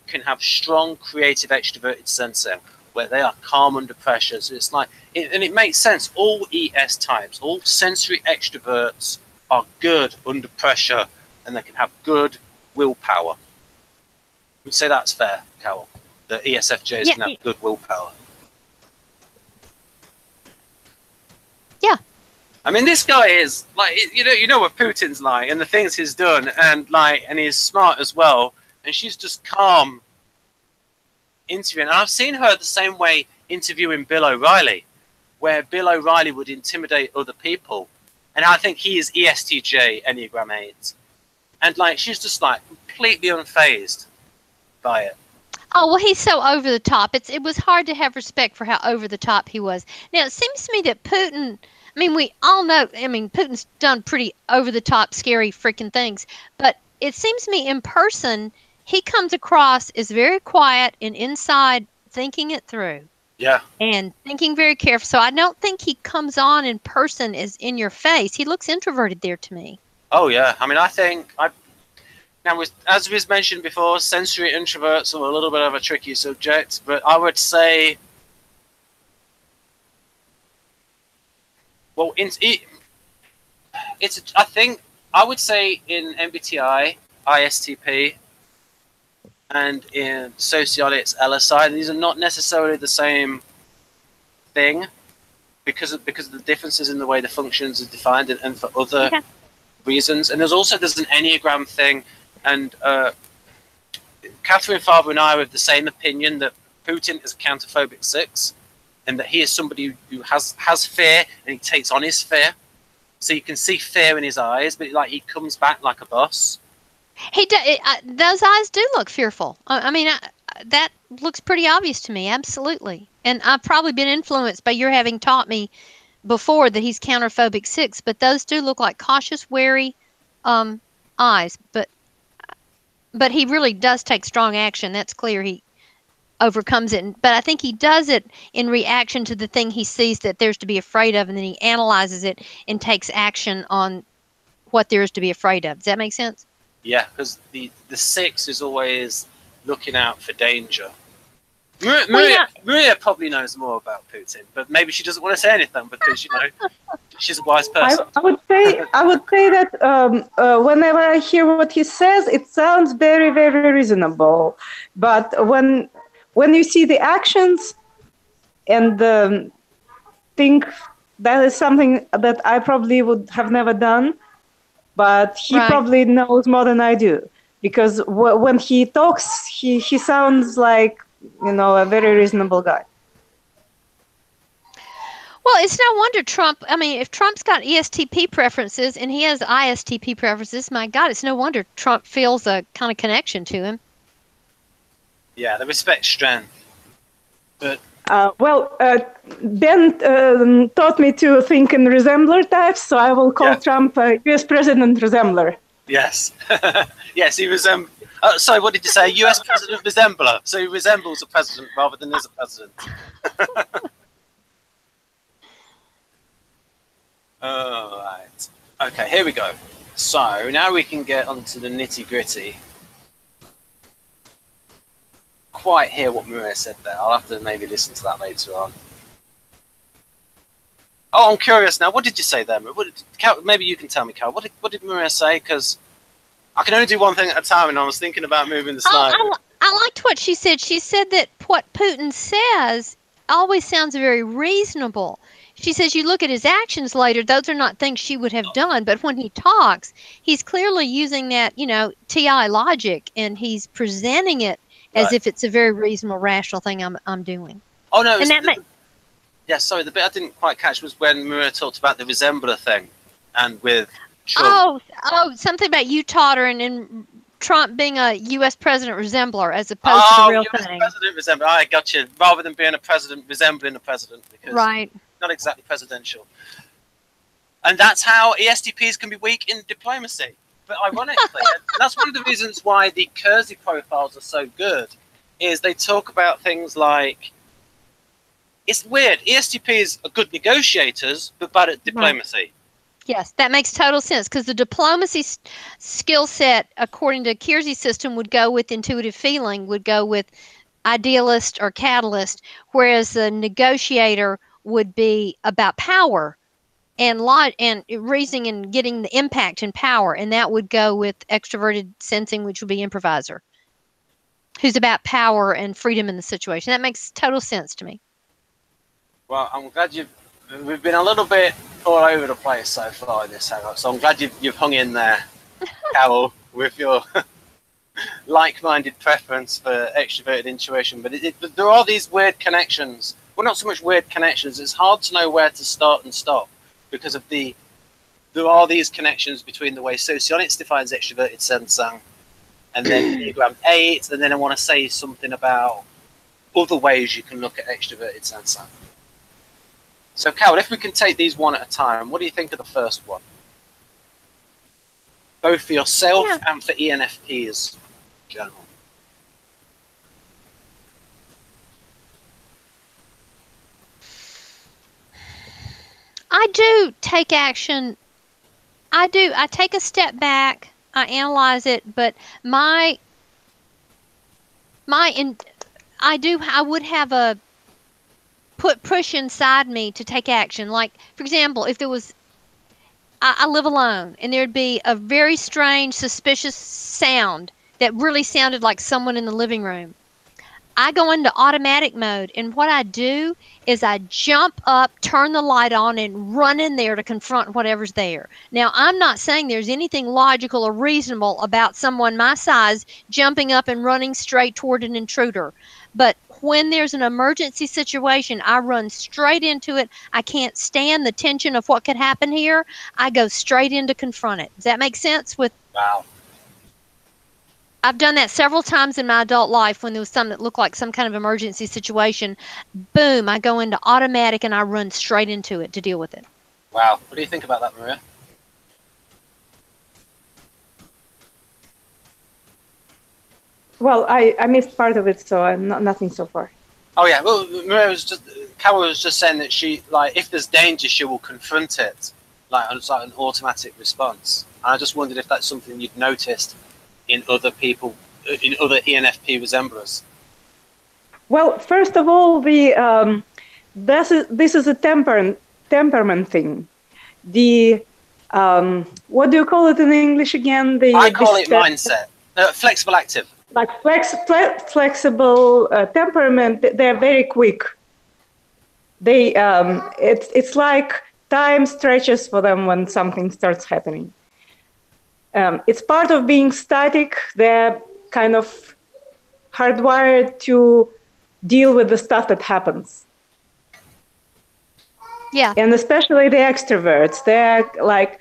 can have strong creative extroverted sensing, where they are calm under pressure. So it's like, and it makes sense. All ES types, all sensory extroverts are good under pressure, and they can have good willpower. We'd say that's fair, Carol. The ESFJs can have good willpower. Yeah. I mean, this guy is like, you know what Putin's like, and the things he's done, and he's smart as well. And she's just calm interviewing. And I've seen her the same way interviewing Bill O'Reilly, where Bill O'Reilly would intimidate other people. And I think he is ESTJ Enneagram 8. And she's just completely unfazed by it. Oh, well, he's so over the top. It was hard to have respect for how over the top he was. Now, it seems to me that Putin, I mean, we all know, Putin's done pretty over the top, scary freaking things. But it seems to me in person, he comes across as very quiet and inside thinking it through. Yeah. And thinking very careful. So I don't think he comes on in person as in your face. He looks introverted there to me. Oh, yeah. I mean, now Now, as was mentioned before, sensory introverts are a little bit of a tricky subject, but I would say, well, I think I would say in MBTI, ISTP, and in Socionics, LSI, these are not necessarily the same thing because of the differences in the way the functions are defined and for other reasons. And there's an Enneagram thing, and Catherine Farber and I are of the same opinion that Putin is a counterphobic 6, and that he is somebody who has fear and he takes on his fear. So you can see fear in his eyes, but like he comes back like a boss. Those eyes do look fearful. I mean, that looks pretty obvious to me. Absolutely. And I've probably been influenced by your having taught me before that he's counterphobic 6, but those do look like cautious, wary eyes. But he really does take strong action. That's clear. He overcomes it. But I think he does it in reaction to the thing he sees that there's to be afraid of, and then he analyzes it and takes action on what there is to be afraid of. Does that make sense? Yeah, because the 6 is always looking out for danger. Maria probably knows more about Putin, but maybe she doesn't want to say anything because, you know, she's a wise person. I would say that whenever I hear what he says, it sounds very, very reasonable. But when you see the actions and think that is something that I probably would have never done, but he probably knows more than I do, because when he talks, he sounds like, you know, a very reasonable guy. Well, it's no wonder Trump, I mean, if Trump's got ESTP preferences and he has ISTP preferences, my God, it's no wonder Trump feels a kind of connection to him. Yeah, they respect strength. But Ben taught me to think in resembler types, so I will call Trump a U.S. President resembler. Yes. Yes, he resembles... sorry, what did you say? U.S. President resembler. So he resembles a president rather than is a president. All right. Okay, here we go. So now we can get onto the nitty-gritty. Quite hear what Maria said there. I'll have to maybe listen to that later on. Oh, I'm curious now. What did you say there? Maybe you can tell me, Carol. What did Maria say? Because I can only do one thing at a time, and I was thinking about moving the slide. I liked what she said. She said that what Putin says always sounds very reasonable. She says you look at his actions later, those are not things she would have done. But when he talks, he's clearly using that, you know, TI logic, and he's presenting it as if it's a very reasonable, rational thing I'm doing. Oh, no. Sorry, the bit I didn't quite catch was when Maria talked about the resembler thing and with Trump. Oh, something about you taught her and Trump being a U.S. president resembler as opposed to the real US thing. President resembler. I got you. Rather than being a president resembling a president, because not exactly presidential. And that's how ESTPs can be weak in diplomacy. But ironically, and that's one of the reasons why the Kiersey profiles are so good, is they talk about things like, it's weird, ESTPs are good negotiators, but bad at diplomacy. Yes, that makes total sense, because the diplomacy skill set, according to Kiersey System, would go with intuitive feeling, would go with idealist or catalyst, whereas the negotiator would be about power and reasoning and getting the impact and power, and that would go with extroverted sensing, which would be improviser, who's about power and freedom in the situation. That makes total sense to me. Well, I'm glad we've been a little bit all over the place so far in this hangout, so I'm glad you've hung in there, Carol, with your like-minded preference for extroverted intuition. But there are these weird connections. Well, not so much weird connections. It's hard to know where to start and stop, because of there are these connections between the way Socionics defines extroverted sensing and then Enneagram 8, and then I want to say something about other ways you can look at extroverted sensing. So, Carol, if we can take these one at a time, what do you think of the first one? Both for yourself and for ENFPs in general. I do take action. I take a step back analyze it, but I would have a push inside me to take action. Like, for example, if there was, I live alone, and there'd be a very strange, suspicious sound that really sounded like someone in the living room. I go into automatic mode, and what I do is I jump up, turn the light on, and run in there to confront whatever's there. Now, I'm not saying there's anything logical or reasonable about someone my size jumping up and running straight toward an intruder. But when there's an emergency situation, I run straight into it. I can't stand the tension of what could happen here. I go straight in to confront it. Does that make sense? Wow. I've done that several times in my adult life when there was something that looked like some kind of emergency situation. Boom, I go into automatic and I run straight into it to deal with it. Wow. What do you think about that, Maria? Well, I missed part of it, so nothing so far. Oh yeah, well, Maria Carol was just saying that she, like, if there's danger, she will confront it, like it's like an automatic response. And I just wondered if that's something you'd noticed in other people, in other ENFP resemblers. Well, first of all, this is a temperament thing. The what do you call it in English again? I call it mindset. Flexible active. Like flexible temperament. They're very quick. They it's like time stretches for them when something starts happening. It's part of being static. They're kind of hardwired to deal with the stuff that happens. Yeah. And especially the extroverts. They're like,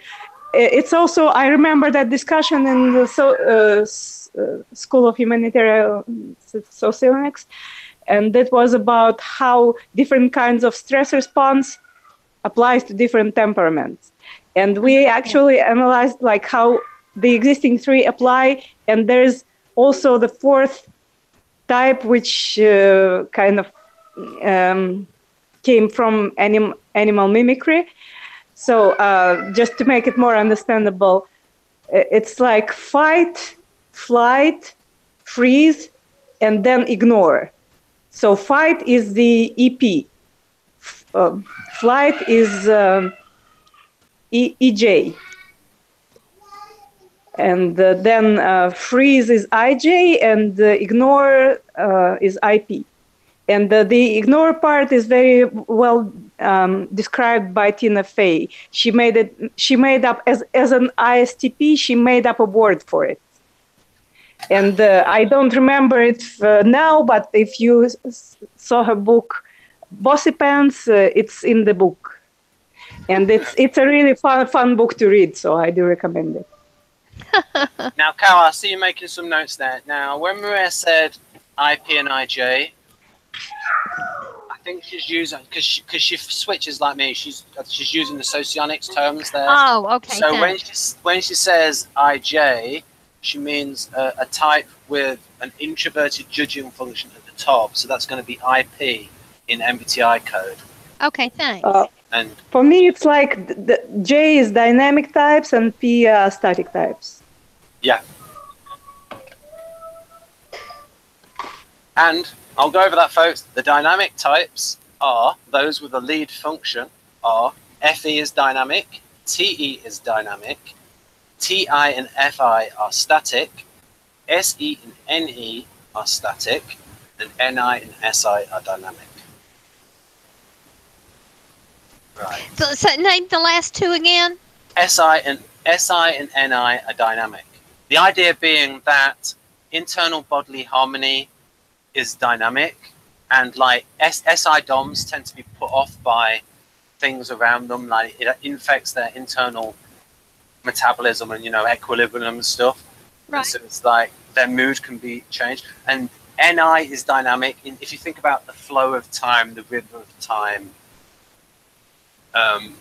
it's also, I remember that discussion in the School of Humanitarian Socionics, and that was about how different kinds of stress response applies to different temperaments. And we actually analyzed like how the existing three apply, and there's also the fourth type, which kind of came from animal mimicry. So just to make it more understandable, it's like fight, flight, freeze, and then ignore. So fight is the EP. Flight is EJ. And then freeze is IJ, and ignore is IP. And the ignore part is very well described by Tina Fey. She made up as an ISTP. She made up a word for it. And I don't remember it now, but if you saw her book, Bossy Pants, it's in the book. And it's a really fun book to read, so I do recommend it. Now, Carol, I see you making some notes there. Now, when Maria said IP and IJ, I think she's using, because she switches like me, she's using the SOCIONICS terms there. Oh, okay. So when she says IJ, she means a type with an introverted judging function at the top. So that's going to be IP in MBTI code. Okay, thanks. And for me, it's like the J is dynamic types and P static types. Yeah. And I'll go over that, folks. The dynamic types are those with a lead function are FE is dynamic, TE is dynamic, TI and FI are static, SE and NE are static, and NI and SI are dynamic. Right. So name the last two again. SI and NI are dynamic. The idea being that internal bodily harmony is dynamic, and like SI DOMs tend to be put off by things around them, like it infects their internal metabolism and equilibrium and stuff. Right. And so it's like their mood can be changed. And NI is dynamic. If you think about the flow of time, the river of time,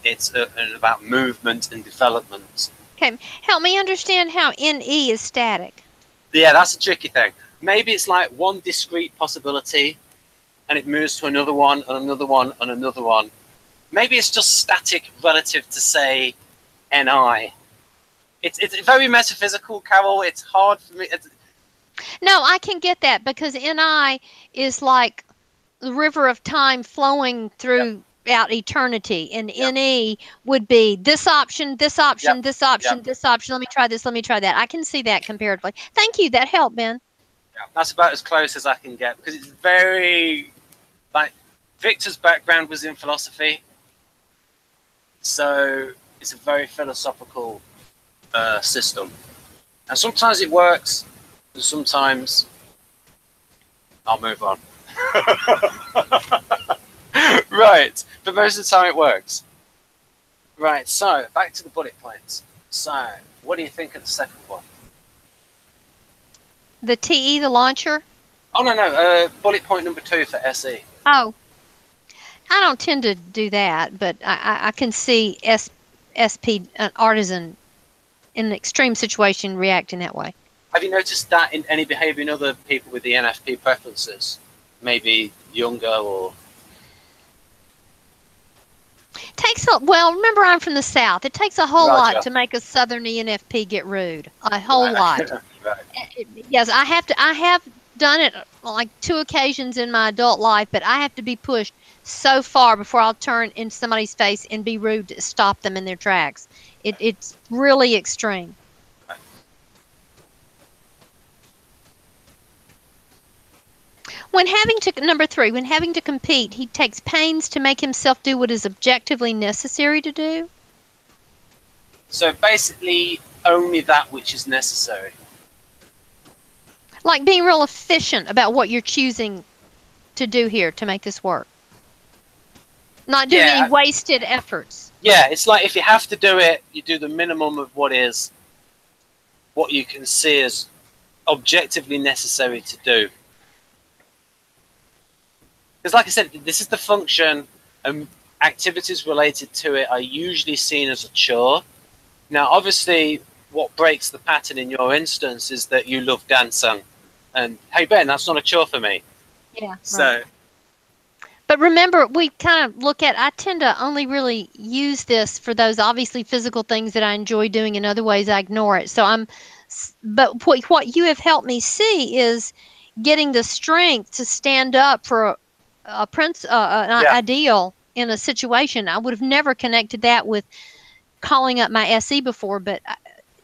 it's about movement and development. Okay, help me understand how NE is static. Yeah, that's a tricky thing. Maybe it's like one discrete possibility, and it moves to another one, and another one, and another one. Maybe it's just static relative to, say, NI. It's very metaphysical, Carol. It's hard for me. No, I can get that because NI is like the river of time flowing throughout eternity, and NE would be this option, this option, this option, this option. Let me try this. Let me try that. I can see that comparatively. Thank you. That helped, Ben. Yeah, that's about as close as I can get because it's very like Victor's background was in philosophy, so it's a very philosophical system, and sometimes it works, and sometimes I'll move on. Right, but most of the time it works. Right, so back to the bullet points. So, what do you think of the second one? The TE, the launcher? Oh, no. Bullet point number 2 for SE. Oh, I don't tend to do that, but I can see SP, an artisan, in an extreme situation reacting that way. Have you noticed that in any behavior in other people with the NFP preferences? Maybe younger or... Well, remember I'm from the South. It takes a whole lot to make a Southern ENFP get rude. A whole lot. Right. Yes, I have done it like 2 occasions in my adult life, but I have to be pushed so far before I'll turn in somebody's face and be rude to stop them in their tracks. It's really extreme. Number 3, when having to compete, he takes pains to make himself do what is objectively necessary to do. So basically, only that which is necessary. Like being real efficient about what you're choosing to do here to make this work. Not doing any wasted efforts. Yeah, it's like if you have to do it, you do the minimum of what you can see as objectively necessary to do. Because like I said, this is the function, and activities related to it are usually seen as a chore. Now, obviously, what breaks the pattern in your instance is that you love dancing. And, hey, Ben, that's not a chore for me. Yeah. So. Right. But remember, we kind of look at, I tend to only really use this for those obviously physical things that I enjoy doing, and other ways I ignore it. But what you have helped me see is getting the strength to stand up for an ideal in a situation. I would have never connected that with calling up my SE before, but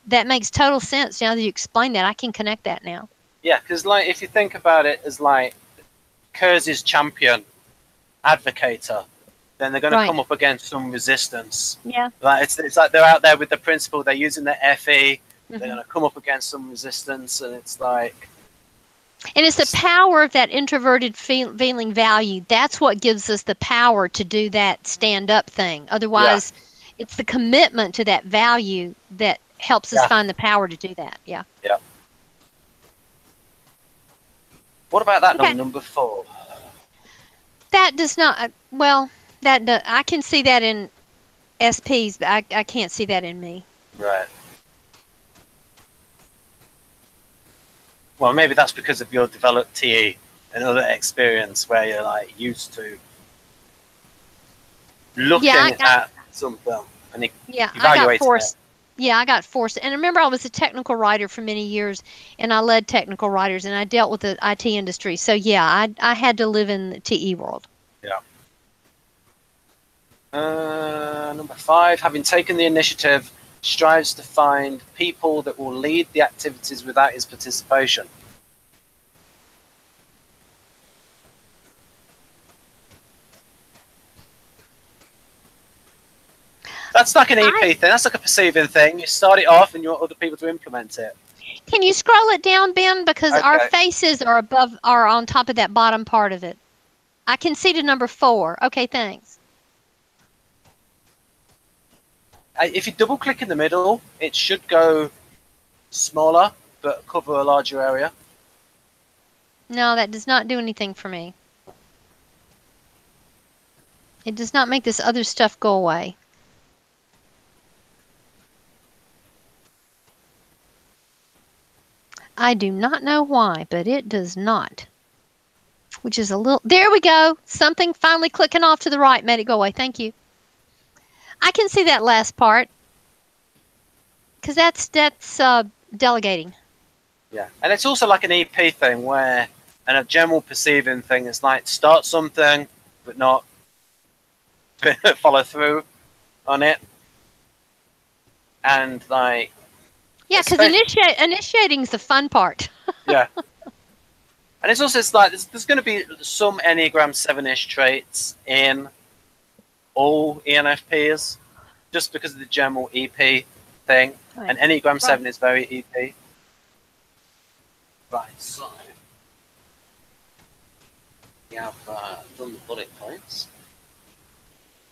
that makes total sense now that you explain that. I can connect that now. Yeah, because like if you think about it as like Kiersey's champion, advocator, then they're going to come up against some resistance. Yeah. Like it's like they're out there with the principle, they're using their FE, they're going to come up against some resistance, and it's like... And it's the power of that introverted feeling value. That's what gives us the power to do that stand-up thing. Otherwise, it's the commitment to that value that helps us find the power to do that. Yeah. Yeah. What about that number 4? That does not... Well, I can see that in SPs, but I can't see that in me. Right. Well, maybe that's because of your developed TE and other experience where you're like used to looking at something and evaluating it. Yeah, I got forced. And remember, I was a technical writer for many years, and I led technical writers, and I dealt with the IT industry. So, yeah, I had to live in the TE world. Yeah. Number 5, having taken the initiative, strives to find people that will lead the activities without his participation. That's like an EP thing. That's like a perceiving thing. You start it off and you want other people to implement it. Can you scroll it down, Ben? Because our faces are on top of that bottom part of it. I can see to number 4. Okay, thanks. If you double click in the middle, it should go smaller, but cover a larger area. No, that does not do anything for me. It does not make this other stuff go away. I do not know why, but it does not. Which is a little... There we go. Something finally clicking off to the right made it go away. Thank you. I can see that last part. because that's delegating. Yeah, and it's also like an EP thing where, and a general perceiving thing is like start something but not follow through on it, and like because initiating is the fun part. Yeah, and it's also like there's going to be some Enneagram 7-ish traits in all ENFPs, just because of the general EP thing, and Enneagram 7 is very EP. Right, so we have done the bullet points.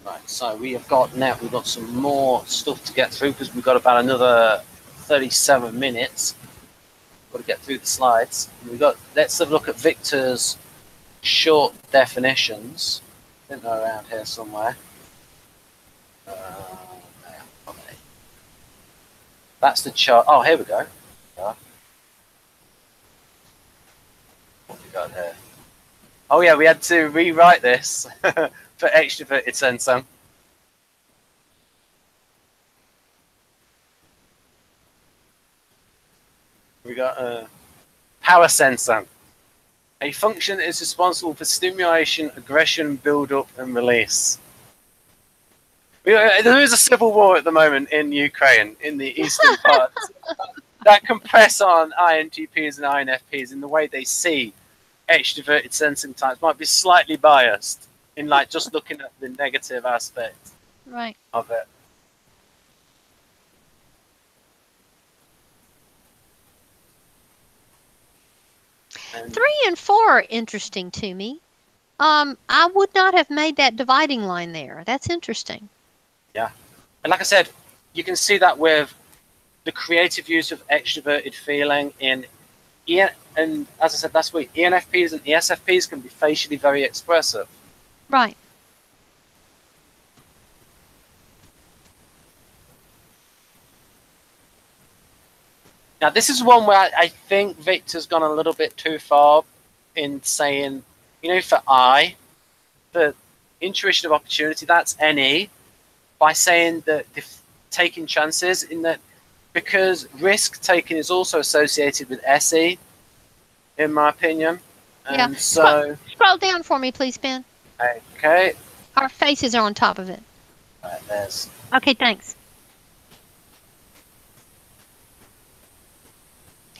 Right, so we've got some more stuff to get through because we've got about another 37 minutes. Got to get through the slides. Let's have a look at Victor's short definitions. I think they're around here somewhere. That's the chart. Oh, here we go. What have we got here? Oh yeah, we had to rewrite this for extroverted sensum. We got a power sensor. A function that is responsible for stimulation, aggression, build-up, and release. There is a civil war at the moment in Ukraine, in the eastern parts, that compress on INTPs and INFPs in the way they see extroverted sensing types might be slightly biased in like just looking at the negative aspect of it. And 3 and 4 are interesting to me. I would not have made that dividing line there. That's interesting. Yeah. And like I said, you can see that with the creative use of extroverted feeling in and as I said last week, ENFPs and ESFPs can be facially very expressive. Right. Now, this is one where I think Victor's gone a little bit too far in saying, you know, for I, the intuition of opportunity, that's NE, by saying that taking chances in that, because risk taking is also associated with SE, in my opinion. And so scroll down for me, please, Ben. Okay. Our faces are on top of it. Right, there's. Okay, thanks.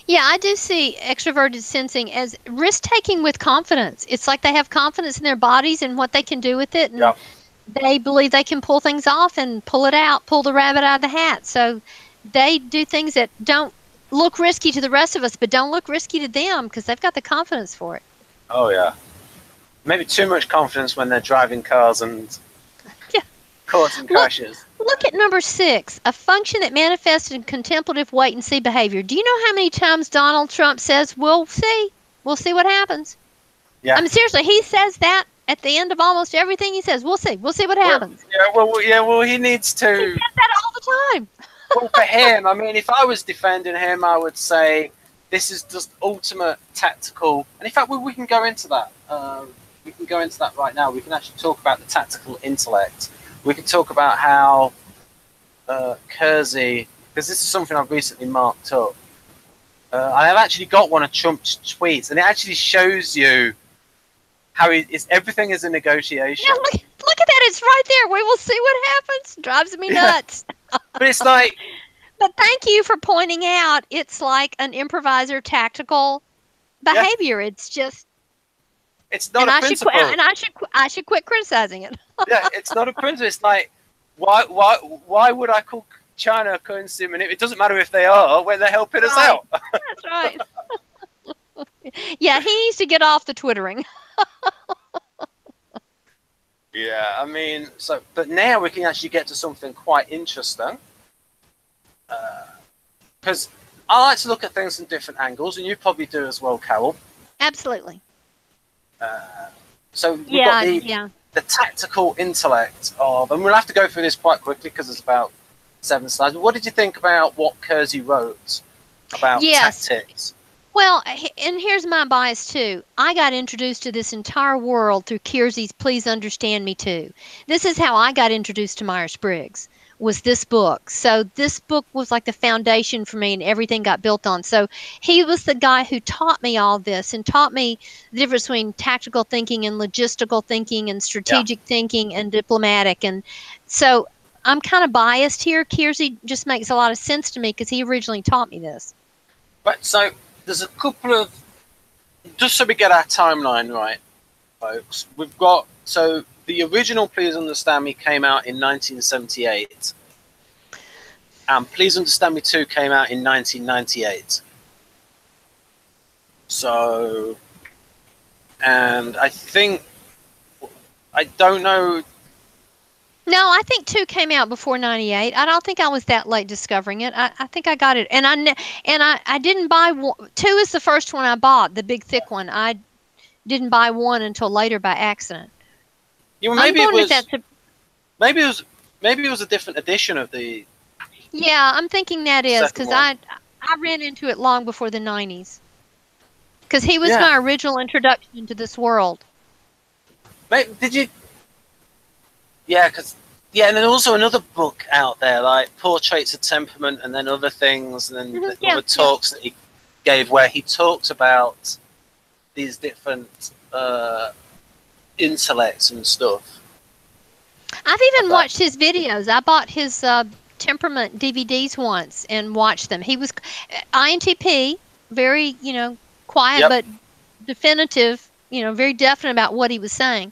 Yeah, I do see extroverted sensing as risk-taking with confidence. It's like they have confidence in their bodies and what they can do with it. And they believe they can pull things off and pull it out, pull the rabbit out of the hat. So they do things that don't look risky to the rest of us, but don't look risky to them because they've got the confidence for it. Oh, yeah. Maybe too much confidence when they're driving cars and causing crashes. Look at number 6, a function that manifests in contemplative wait-and-see behavior. Do you know how many times Donald Trump says, we'll see what happens? Yeah. I mean, seriously, he says that at the end of almost everything he says. We'll see what happens. Well, he needs to. He says that all the time. Well, for him, I mean, if I was defending him, I would say this is just ultimate tactical. And in fact, we can go into that. We can go into that right now. We can actually talk about the tactical intellect. We can talk about how Kiersey, because this is something I've recently marked up. I have actually got one of Trump's tweets, and it actually shows you how everything is a negotiation. Yeah, look at that. It's right there. We will see what happens. Drives me nuts. But it's like... But thank you for pointing out it's like an improviser tactical behavior. It's just... It's not a principle. I should quit criticizing it. Yeah, it's not a principle. It's like, why would I call China a currency? And it doesn't matter if they are when they're helping us out. That's right. Yeah, he needs to get off the twittering. Yeah, I mean, but now we can actually get to something quite interesting. Because I like to look at things from different angles, and you probably do as well, Carol. Absolutely. So we've got the tactical intellect of, and we'll have to go through this quite quickly because it's about 7 slides. But what did you think about what Kiersey wrote about tactics? Well, and here's my bias too. I got introduced to this entire world through Kiersey's Please Understand Me Too. This is how I got introduced to Myers-Briggs, was this book. So this book was like the foundation for me, and everything got built on. So he was the guy who taught me all this and taught me the difference between tactical thinking and logistical thinking and strategic thinking and diplomatic. And so I'm kind of biased here. Kiersey just makes a lot of sense to me because he originally taught me this. Right, so there's a couple of, just so we get our timeline right, folks, we've got, so the original Please Understand Me came out in 1978, and Please Understand Me 2 came out in 1998. So, and I think, I don't know. No, I think 2 came out before 98. I don't think I was that late discovering it. I think I got it, and I didn't buy 2 is the first one I bought, the big thick one. I didn't buy 1 until later by accident. Yeah, maybe it was a different edition of the. Yeah, I'm thinking that is because I ran into it long before the 90s. Because he was my original introduction into this world. Mate, did you? Yeah, and then also another book out there, like Portraits of Temperament, and then other things, and then other talks that he gave where he talked about these different intellects and stuff. I've even watched his videos. I bought his temperament DVDs once and watched them. He was INTP, very, quiet but definitive, very definite about what he was saying.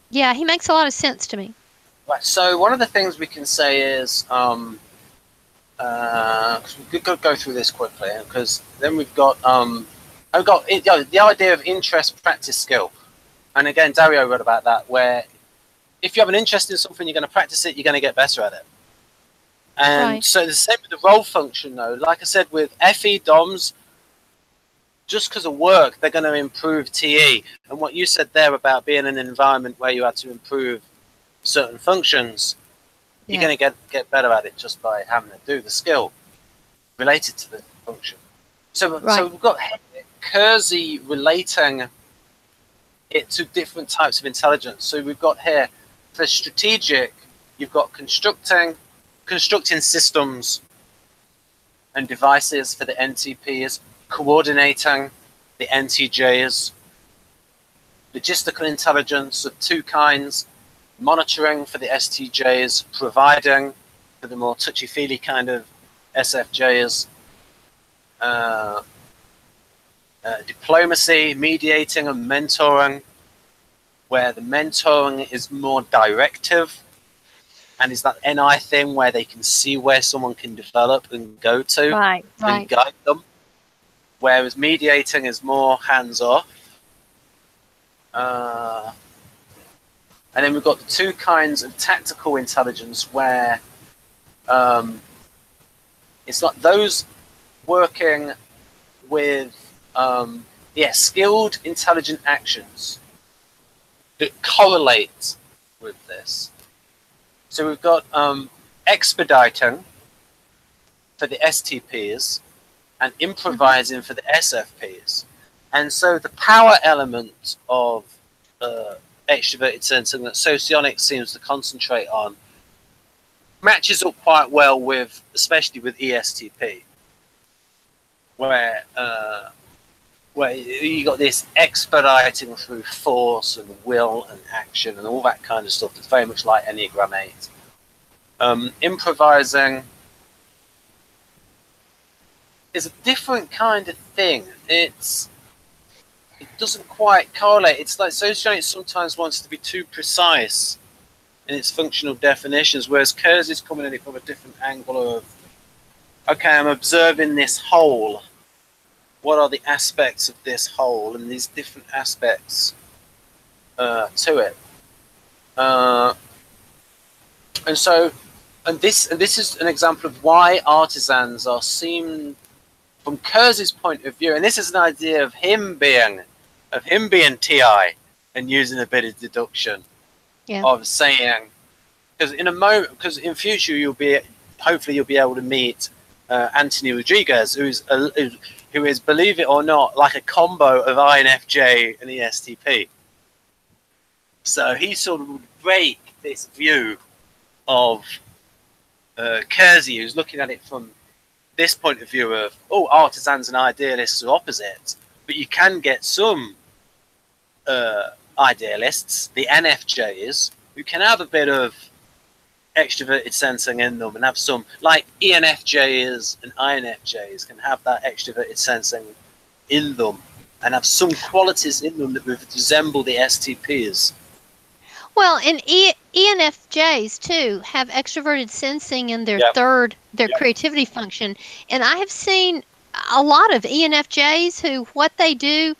Yeah, he makes a lot of sense to me. Right, so one of the things we can say is, we could go through this quickly, because then we've got, the idea of interest, practice, skill. And again, Dario wrote about that, where if you have an interest in something, you're going to practice it, you're going to get better at it. And so the same with the role function, though. Like I said, with FE DOMs, just because of work, they're going to improve TE. And what you said there about being in an environment where you had to improve certain functions, you're going to get better at it just by having to do the skill related to the function. So we've got Kiersey relating it to different types of intelligence. So we've got here, for strategic, you've got constructing systems and devices for the NTPs, coordinating the NTJs, logistical intelligence of 2 kinds, monitoring for the STJs, providing for the more touchy-feely kind of SFJs, diplomacy, mediating and mentoring, where the mentoring is more directive, and is that NI thing where they can see where someone can develop and go to and guide them. Whereas mediating is more hands-off. And then we've got the 2 kinds of tactical intelligence where it's like those working with skilled, intelligent actions that correlate with this. So we've got expediting for the STPs and improvising for the SFPs. And so the power element of extroverted sensing that Socionics seems to concentrate on matches up quite well with, especially with ESTP, where you got this expediting through force and will and action and all that kind of stuff that's very much like Enneagram 8. Improvising is a different kind of thing. It doesn't quite correlate. It's like Socionics sometimes wants to be too precise in its functional definitions, whereas Kiersey's coming at it from a different angle of, okay, I'm observing this whole. What are the aspects of this whole and these different aspects to it? And this is an example of why artisans are seen from Kiersey's point of view, and this is an idea of him being TI and using a bit of deduction of saying, because in future hopefully you'll be able to meet Anthony Rodriguez, who is, believe it or not, like a combo of INFJ and ESTP. So he sort of would break this view of Kiersey, who's looking at it from this point of view of, oh, artisans and idealists are opposites, but you can get some idealists, the NFJs, who can have a bit of extroverted sensing in them and have some, like ENFJs and INFJs can have that extroverted sensing in them and have some qualities in them that resemble the STPs. Well, and ENFJs too have extroverted sensing in their creativity function. And I have seen a lot of ENFJs who what they do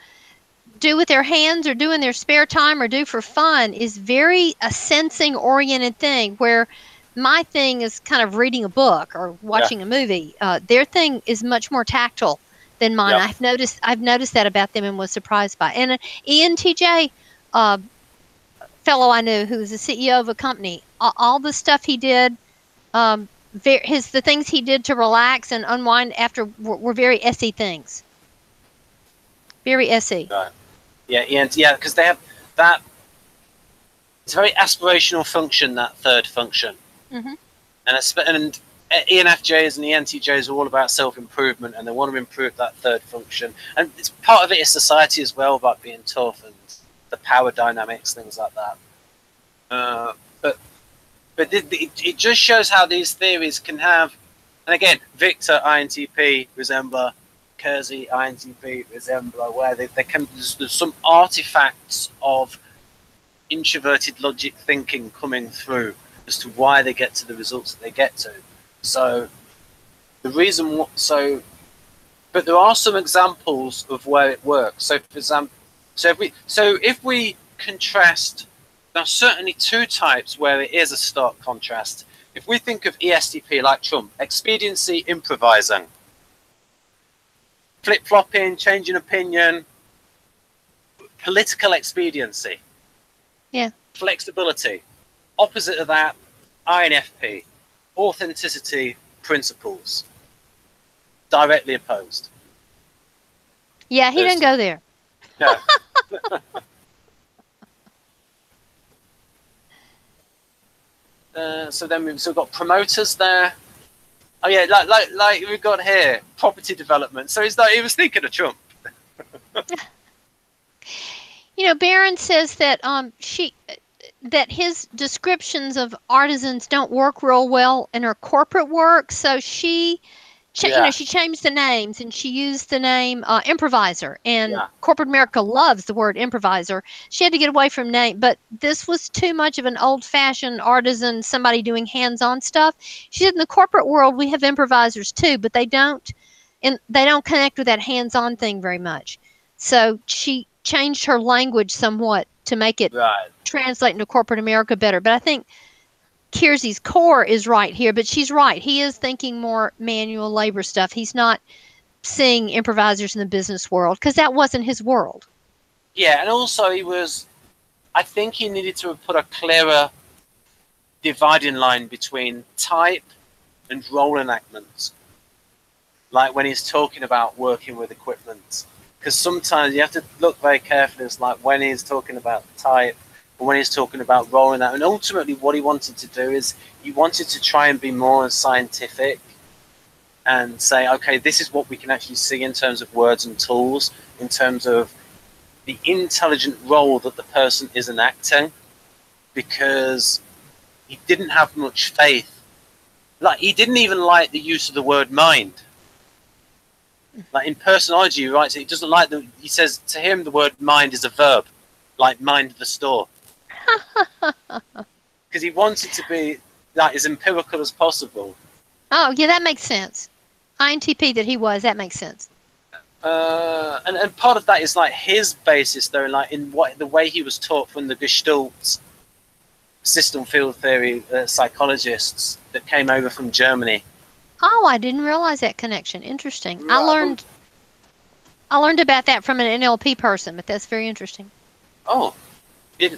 with their hands or do in their spare time or do for fun is very a sensing oriented thing, where my thing is kind of reading a book or watching a movie. Their thing is much more tactile than mine. I've noticed that about them and was surprised by it. And an ENTJ fellow I knew who was the CEO of a company, all the stuff he did, the things he did to relax and unwind after were very SE things. Very SE. Right. Yeah, because they have that. It's a very aspirational function, that third function. Mm-hmm. And ENFJs and ENTJs are all about self-improvement, and they want to improve that third function. And it's part of it is society as well, about being tough and the power dynamics, things like that. But it just shows how these theories can have, and again, Victor, INTP, resembler, Kiersey, INTP, resembler, where they can, there's some artifacts of introverted logic thinking coming through as to why they get to the results that they get to. So the reason, but there are some examples of where it works. So for example, if we contrast, there are certainly two types where it is a stark contrast. If we think of ESTP like Trump, expediency, improvising, flip-flopping, changing opinion, political expediency, flexibility. Opposite of that, INFP, authenticity, principles, directly opposed. Yeah, he didn't go there. No. So then we've got promoters there. Oh yeah, like we've got here, property development. So he was thinking of Trump. Barron says that that his descriptions of artisans don't work real well in her corporate work. So she changed the names and she used the name improviser. And corporate America loves the word improviser. She had to get away from name, but this was too much of an old-fashioned artisan, somebody doing hands-on stuff. She said in the corporate world we have improvisers too, but they don't connect with that hands-on thing very much. So she changed her language somewhat to make it translate into corporate America better. But I think Kiersey's core is right here, but she's right. He is thinking more manual labor stuff. He's not seeing improvisers in the business world because that wasn't his world. Yeah, and also I think he needed to have put a clearer dividing line between type and role enactment. Like when he's talking about working with equipment. Because sometimes you have to look very carefully. It's like when he's talking about type, or when he's talking about rolling out. And ultimately what he wanted to do is he wanted to try and be more scientific and say, okay, this is what we can actually see in terms of words and tools, in terms of the intelligent role that the person is enacting, because he didn't have much faith. Like, he didn't even like the use of the word mind. Like in personology, he writes, he doesn't like he says to him the word mind is a verb, like mind the store. Because he wanted to be like as empirical as possible. Oh, yeah, that makes sense. INTP that he was, that makes sense. And part of that is like his basis, though, like in the way he was taught from the Gestalt system field theory psychologists that came over from Germany. Oh, I didn't realize that connection. Interesting. I learned about that from an NLP person, but that's very interesting. Oh,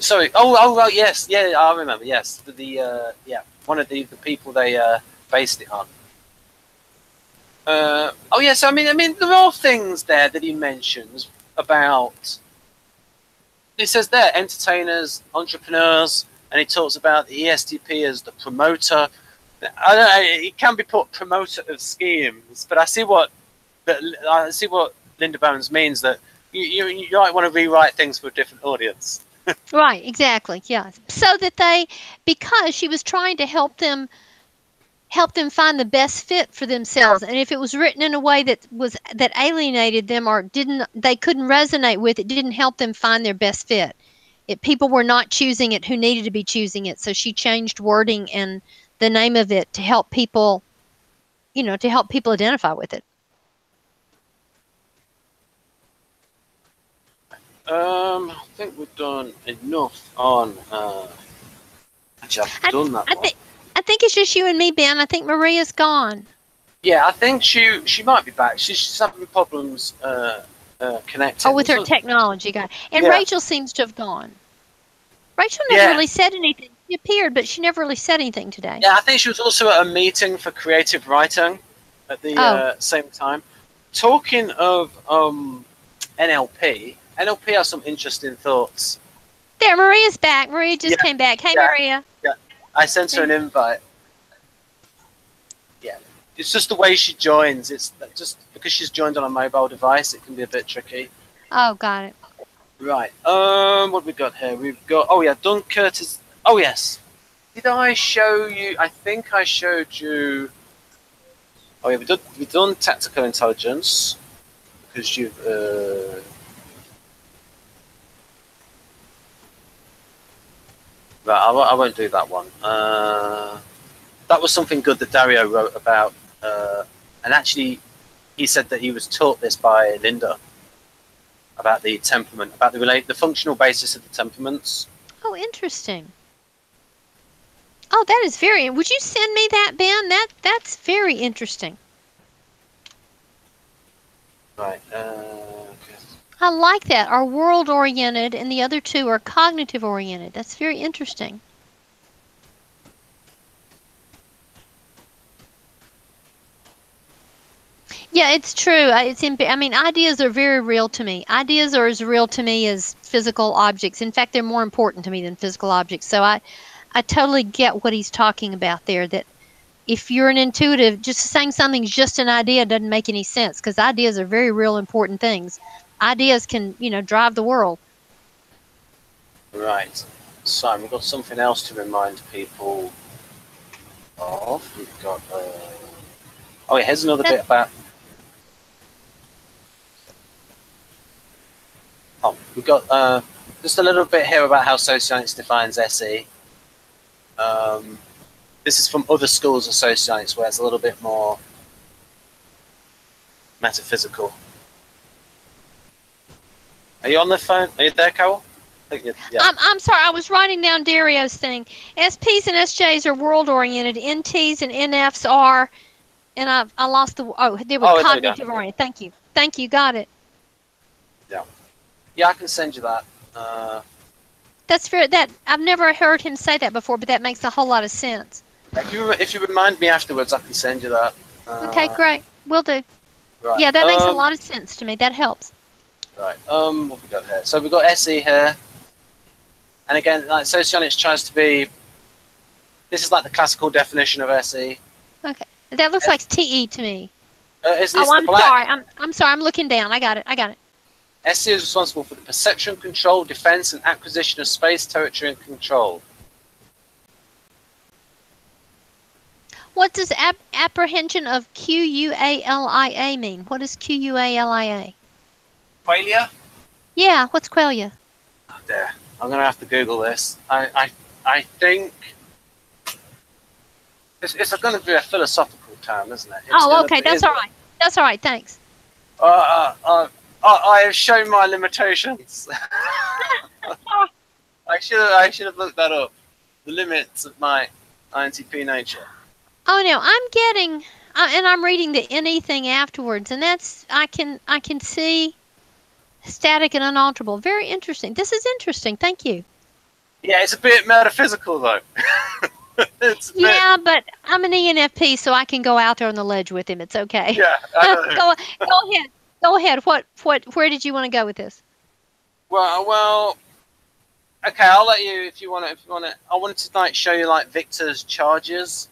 sorry. Oh, right. Yes, yeah, I remember. Yes, one of the people they based it on. Oh, yes. I mean, there are things there that he mentions about. He says there, entertainers, entrepreneurs, and he talks about the ESTP as the promoter. I don't know, it can be put promoter of schemes, but I see what Linda Bones means, that you might want to rewrite things for a different audience. Right, exactly, yeah. So that because she was trying to help them find the best fit for themselves, and if it was written in a way that alienated them or they couldn't resonate with it, didn't help them find their best fit. People were not choosing it who needed to be choosing it, so she changed wording and the name of it to help people, to help people identify with it. I think we've done enough on. Actually, I've done that one. I think it's just you and me, Ben. I think Maria's gone. Yeah, I think she might be back. She's having problems connecting. Oh, with her technology guy. And yeah. Rachel seems to have gone. Rachel never really said anything. She appeared, but she never really said anything today. Yeah, I think she was also at a meeting for creative writing at the same time. Talking of NLP has some interesting thoughts. There, Maria's back. Maria just came back. Hey, Maria. Yeah, I sent her an invite. Yeah, it's just the way she joins. It's just because she's joined on a mobile device, it can be a bit tricky. Oh, got it. Right. What have we got here? We've got. Oh yeah, Dunkirk is. Oh yes. Did I show you? I think I showed you. Oh yeah, we've done tactical intelligence because you've. Right, I won't do that one. That was something good that Dario wrote about, and actually, he said that he was taught this by Linda about the temperament, about the functional basis of the temperaments. Oh, interesting. Oh, that is very. Would you send me that, Ben? That's very interesting. Right. I like that. Are world-oriented, and the other two are cognitive-oriented. That's very interesting. Yeah, it's true. I mean, ideas are very real to me. Ideas are as real to me as physical objects. In fact, they're more important to me than physical objects. So I totally get what he's talking about there, that if you're an intuitive, just saying something's just an idea doesn't make any sense, because ideas are very real, important things. Ideas can, drive the world. Right. So we've got something else to remind people of. We've got. Oh, yeah, here's another bit about. Oh, we've got just a little bit here about how Socionics defines SE. This is from other schools of Socionics where it's a little bit more metaphysical. Are you on the phone? Are you there, Carol? Yeah. I'm sorry. I was writing down Dario's thing. SPs and SJs are world-oriented. NTs and NFs are, and I lost the. Oh, they were cognitive-oriented. Thank you. Thank you. Got it. Yeah. Yeah, I can send you that. That's fair. I've never heard him say that before, but that makes a whole lot of sense. If you remind me afterwards, I can send you that. Okay, great. Will do. Right. Yeah, that makes a lot of sense to me. That helps. Right. What have we got here? So we've got SE here. And again, like Socionics tries to be. This is like the classical definition of SE. Okay. That looks like TE to me. I'm sorry. I'm sorry. I'm looking down. I got it. SE is responsible for the perception, control, defense, and acquisition of space, territory, and control. What does apprehension of QUALIA mean? What is QUALIA? Qualia? Yeah, what's qualia? Oh, there. I'm going to have to Google this. I think it's going to be a philosophical term, isn't it? Okay. That's all right. That's all right. Thanks. I have shown my limitations. I should have looked that up. The limits of my INTP nature. Oh no, I'm getting, and I'm reading the NE thing afterwards, and that's I can see static and unalterable. Very interesting. This is interesting. Thank you. Yeah, it's a bit metaphysical though. But I'm an ENFP, so I can go out there on the ledge with him. It's okay. Yeah. Go ahead. Go ahead. Where did you want to go with this? Well, Okay, I'll let you if you want to. If you want to, I wanted to like show you like Victor's charges.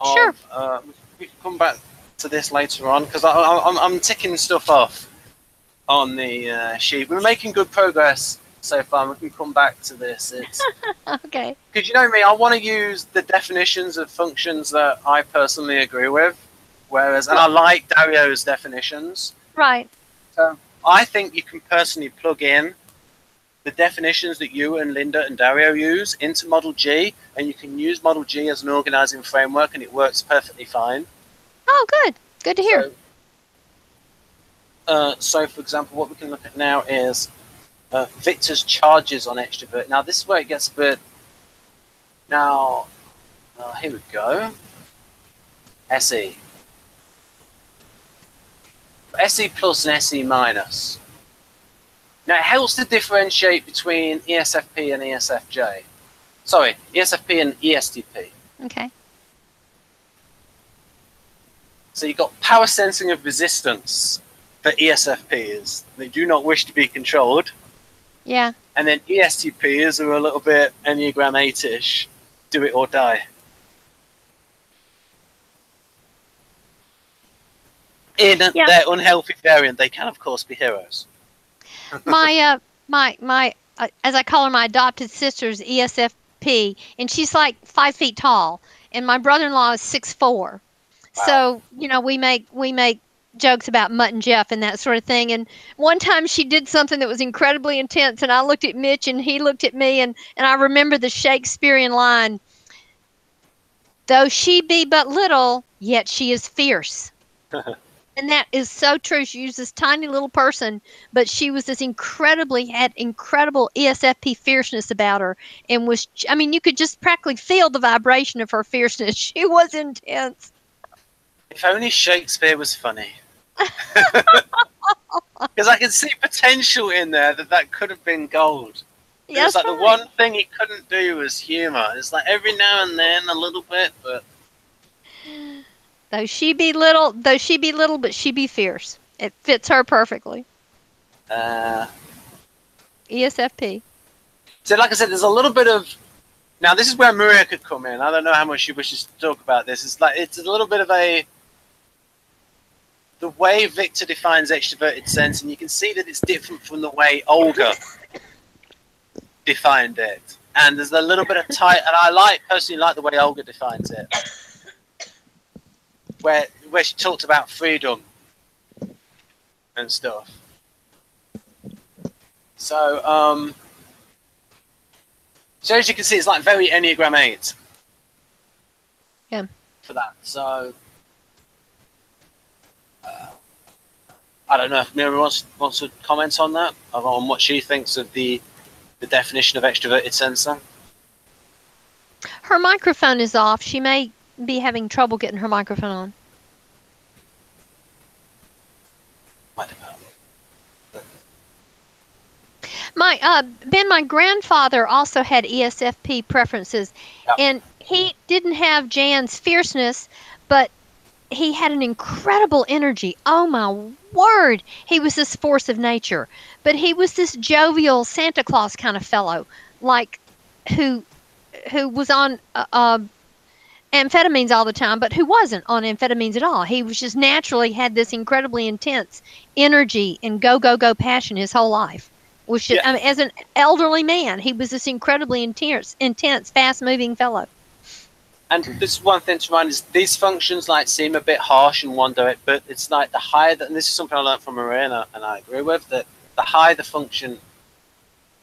Sure. We can come back to this later on because I'm ticking stuff off on the sheet. We're making good progress so far. We can come back to this. It's okay. Because you know me, I want to use the definitions of functions that I personally agree with, and I like Dario's definitions. Right. So I think you can personally plug in the definitions that you and Linda and Dario use into Model G, and you can use Model G as an organizing framework, and it works perfectly fine. Oh, good. Good to hear. So for example, what we can look at now is Victor's charges on extrovert. Now, this is where it gets a bit... Now, here we go. SE. SE plus and SE minus. Now, it helps to differentiate between ESFP and ESFJ. Sorry, ESFP and ESTP. Okay. So you've got power sensing of resistance for ESFPs. They do not wish to be controlled. Yeah. And then ESTPs are a little bit Enneagram 8-ish. Do it or die. In their unhealthy variant, they can, of course, be heroes. my as I call her, my adopted sister's ESFP, and she's like 5 feet tall, and my brother-in-law is 6'4". Wow. So we make jokes about Mutt and Jeff and that sort of thing. And one time she did something that was incredibly intense, and I looked at Mitch and he looked at me, and I remember the Shakespearean line, "Though she be but little, yet she is fierce." And that is so true. She was this tiny little person, but she was had incredible ESFP fierceness about her, and you could just practically feel the vibration of her fierceness. She was intense. If only Shakespeare was funny. Because I can see potential in there that could have been gold. Yes, it's like the one thing he couldn't do was humor. It's like every now and then a little bit, but... Though she be little, but she be fierce. It fits her perfectly. ESFP. So like I said, there's a little bit of... Now, this is where Maria could come in. I don't know how much she wishes to talk about this. It's a little bit of the way Victor defines extroverted sense, and you can see that it's different from the way Olga defined it. And there's a little bit of and I personally like the way Olga defines it. Where she talked about freedom and stuff. So as you can see, it's like very Enneagram 8. Yeah. For that. So I don't know if Mira wants to comment on that, on what she thinks of the definition of extroverted sensor. Her microphone is off. She may be having trouble getting her microphone on. My grandfather also had ESFP preferences, and he didn't have Jan's fierceness, but he had an incredible energy. Oh my word! He was this force of nature, but he was this jovial Santa Claus kind of fellow, like who was on amphetamines all the time, but who wasn't on amphetamines at all. He was just naturally had this incredibly intense energy and go passion his whole life. As an elderly man, he was this incredibly intense, fast-moving fellow. And this is one thing to remind is these functions seem a bit harsh in one direction, but it's like the higher and this is something I learned from Marina, and I agree with, that the higher the function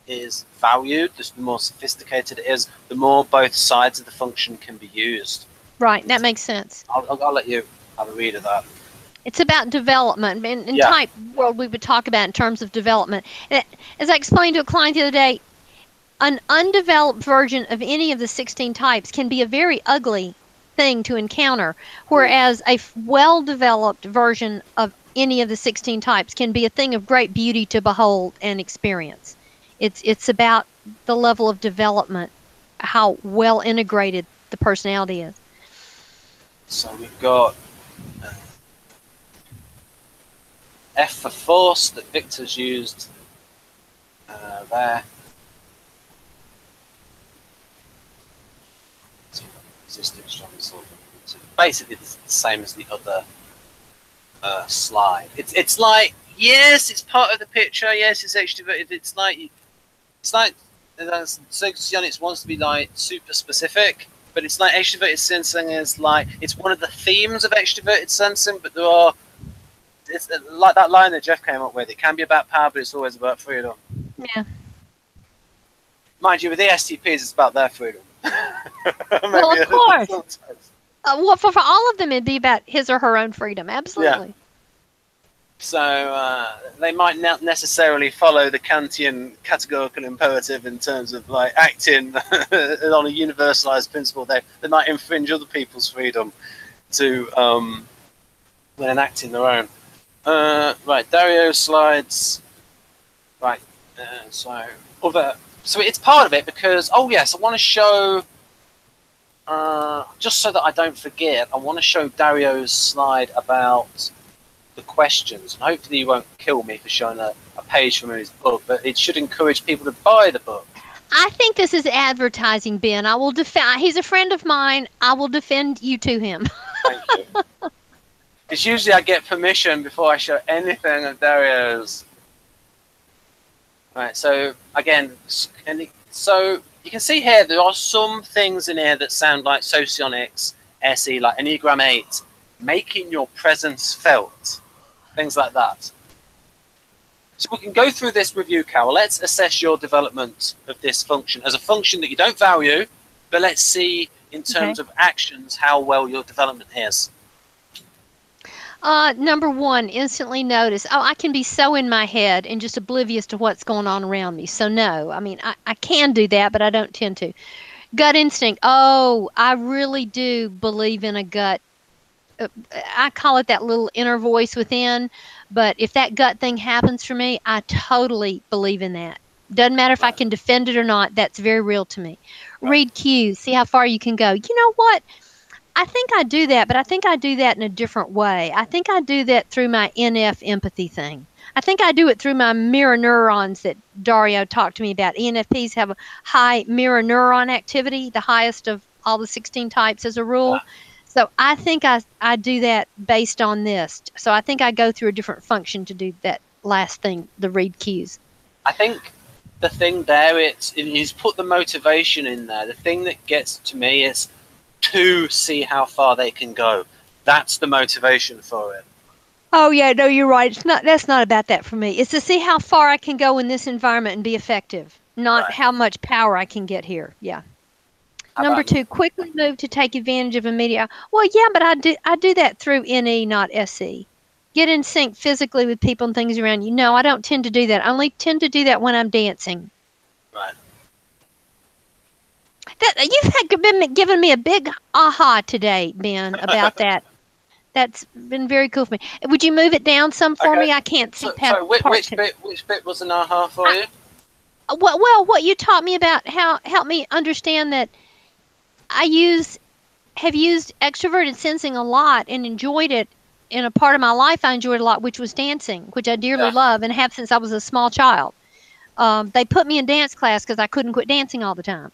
is valued, the more sophisticated it is, the more both sides of the function can be used. Right, that makes sense. I'll let you have a read of that. It's about development. In type world, we would talk about in terms of development. As I explained to a client the other day, an undeveloped version of any of the 16 types can be a very ugly thing to encounter, whereas a well-developed version of any of the 16 types can be a thing of great beauty to behold and experience. It's about the level of development, how well integrated the personality is. So we've got F for force that Victor's used there. existing strong disorder. So basically the same as the other slide. It's like, yes, it's part of the picture. Yes, it's extroverted. It's like Socionics wants to be like super specific, but it's like extroverted sensing is like, it's one of the themes of extroverted sensing, but it's like that line that Jeff came up with. It can be about power, but it's always about freedom. Yeah. Mind you, with the STPs, it's about their freedom. Well, of course. Well, for all of them, it'd be about his or her own freedom. Absolutely. Yeah. So they might not necessarily follow the Kantian categorical imperative in terms of like acting on a universalized principle. They might infringe other people's freedom to when enacting their own. Right, Dario slides. Right, so it's part of it because, oh yes, I want to show, just so that I don't forget, I want to show Dario's slide about the questions, and hopefully you won't kill me for showing a page from his book, but it should encourage people to buy the book. I think this is advertising, Ben. I will defend. He's a friend of mine. I will defend you to him. Thank you. It's usually I get permission before I show anything of Dario's. Right, so again, so you can see here there are some things in here that sound like Socionics, SE, like Enneagram 8, making your presence felt, things like that. So we can go through this review, Carol. Let's assess your development of this function as a function that you don't value, but let's see in terms of actions how well your development is. Number one, instantly notice. Oh, I can be so in my head and just oblivious to what's going on around me. So no, I mean, I can do that, but I don't tend to. Gut instinct. Oh, I really do believe in a gut. I call it that little inner voice within. But if that gut thing happens for me, I totally believe in that. Doesn't matter if I can defend it or not. That's very real to me. Read cues. See how far you can go. You know what? I think I do that, but I think I do that in a different way. I think I do that through my NF empathy thing. I think I do it through my mirror neurons that Dario talked to me about. ENFPs have a high mirror neuron activity, the highest of all the 16 types as a rule. So I think I do that based on this. So I think I go through a different function to do that last thing, the read cues. I think the thing there, he's put the motivation in there. The thing that gets to me is to see how far they can go. That's the motivation for it. Oh yeah, no, you're right. That's not about that for me. It's to see how far I can go in this environment and be effective, not how much power I can get here. Yeah. Number two, quickly move to take advantage of immediate. Well, yeah, but I do that through NE, not SE. Get in sync physically with people and things around you. No, I don't tend to do that. I only tend to do that when I'm dancing. Right. You've been giving me a big aha today, Ben, about that. That's been very cool for me. Would you move it down some for me? I can't see past. So which bit was an aha for you? Well, what you taught me about helped me understand that have used extroverted sensing a lot and enjoyed it in a part of my life. I enjoyed a lot, which was dancing, which I dearly love and have since I was a small child. They put me in dance class because I couldn't quit dancing all the time.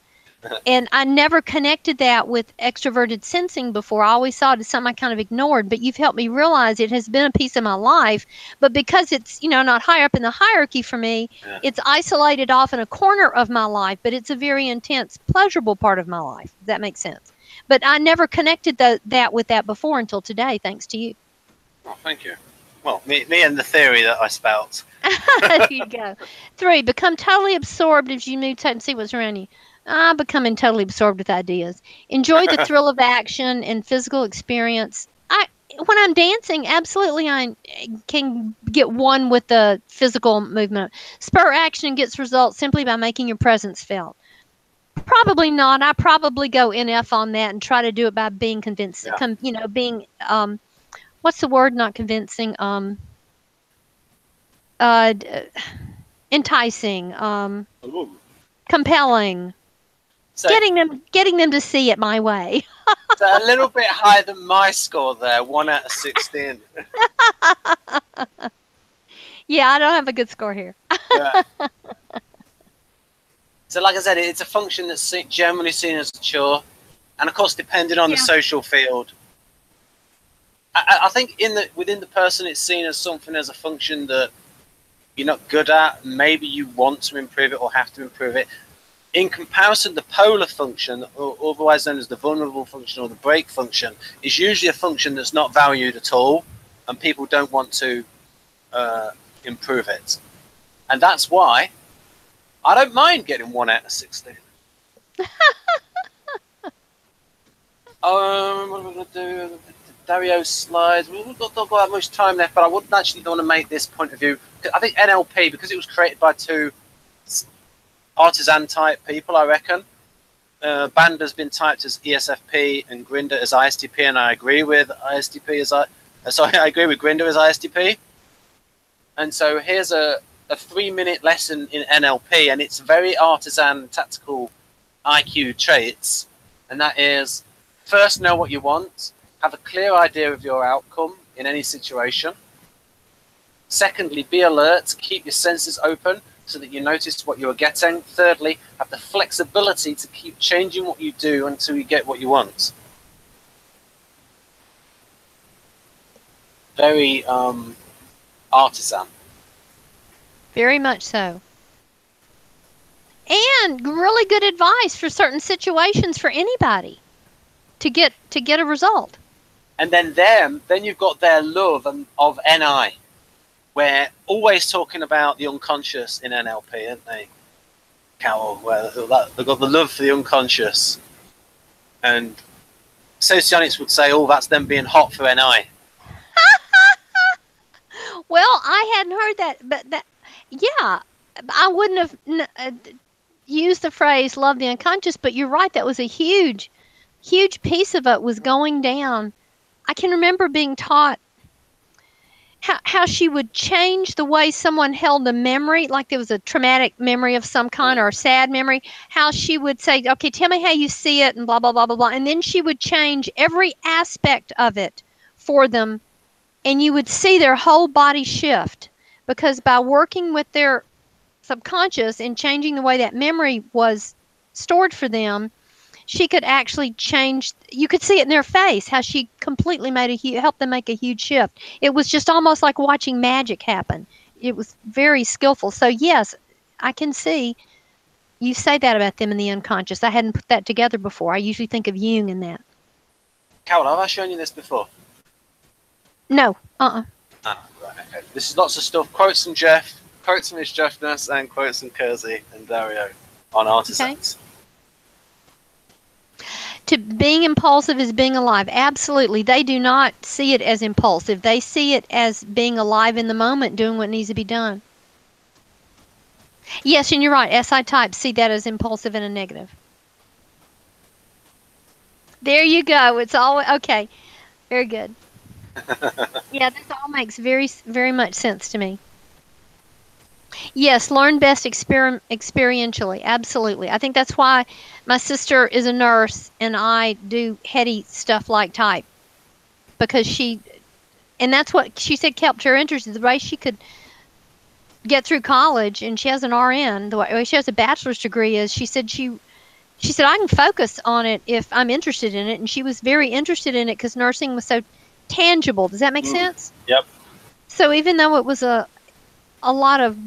And I never connected that with extroverted sensing before. I always saw it as something I kind of ignored, but you've helped me realize it has been a piece of my life. But because it's, not high up in the hierarchy for me, it's isolated off in a corner of my life, but it's a very intense, pleasurable part of my life. If that makes sense. But I never connected that with that before until today, thanks to you. Oh, thank you. Well, me and the theory that I spout. There you go. 3, become totally absorbed as you move and see what's around you. I'm becoming totally absorbed with ideas. Enjoy the thrill of action and physical experience. When I'm dancing, absolutely I can get one with the physical movement. Spur action gets results simply by making your presence felt. Probably not. I probably go NF on that and try to do it by being convincing. Being what's the word? Not convincing. Enticing. Compelling. So, getting them to see it my way. So a little bit higher than my score there, 1 out of 16. Yeah, I don't have a good score here. Yeah. So like I said, it's a function that's generally seen as mature, And of course, depending on the social field, I think within the person, it's seen as something as a function that you're not good at. Maybe you want to improve it or have to improve it. In comparison, the polar function, or otherwise known as the vulnerable function or the break function, is usually a function that's not valued at all, and people don't want to improve it. And that's why I don't mind getting 1 out of 16. What are we going to do? Dario's slides. We've not got that much time left, but I wouldn't actually want to make this point of view. I think NLP, because it was created by 2 artisan type people, I reckon. Band has been typed as ESFP and Grinder as ISTP, and I agree with ISTP as I agree with Grinder as ISTP. And so here's a 3-minute lesson in NLP, and it's very artisan tactical IQ traits, and that is: first, know what you want. Have a clear idea of your outcome in any situation. Secondly, be alert. Keep your senses open so that you notice what you're getting. Thirdly, have the flexibility to keep changing what you do until you get what you want. Very artisan. Very much so. And really good advice for certain situations for anybody to get a result. And then you've got their love of NI. We're always talking about the unconscious in NLP, aren't they, Carol? Where they've got the love for the unconscious. And Socionics would say, oh, that's them being hot for NI. Well, I hadn't heard that, but I wouldn't have used the phrase love the unconscious, but you're right, that was a huge piece of it was going down. I can remember being taught how she would change the way someone held a memory, like there was a traumatic memory of some kind or a sad memory, how she would say, okay, tell me how you see it and blah, blah, blah, blah, blah. And then she would change every aspect of it for them, and you would see their whole body shift, because by working with their subconscious and changing the way that memory was stored for them, she could actually change. You could see it in their face, how she completely helped them make a huge shift. It was just almost like watching magic happen. It was very skillful. So yes, I can see you say that about them in the unconscious. I hadn't put that together before. I usually think of Jung in that. Carol, have I shown you this before? No. Ah, right, okay. This is lots of stuff. Quotes from Jeff, quotes from his Jeffness, and quotes from Kiersey and Dario on artisans. Okay. To being impulsive is being alive. Absolutely. They do not see it as impulsive. They see it as being alive in the moment, doing what needs to be done. Yes, and you're right. SI types see that as impulsive and a negative. There you go. It's all okay. Very good. Yeah, this all makes very, very much sense to me. Yes, learn best experientially. Absolutely. I think that's why my sister is a nurse and I do heady stuff like type, because and that's what she said kept her interested. The way she could get through college, and she has an RN, the way she has a bachelor's degree, is she said I can focus on it if I'm interested in it, and she was very interested in it because nursing was so tangible. Does that make sense? Yep. So even though it was a lot of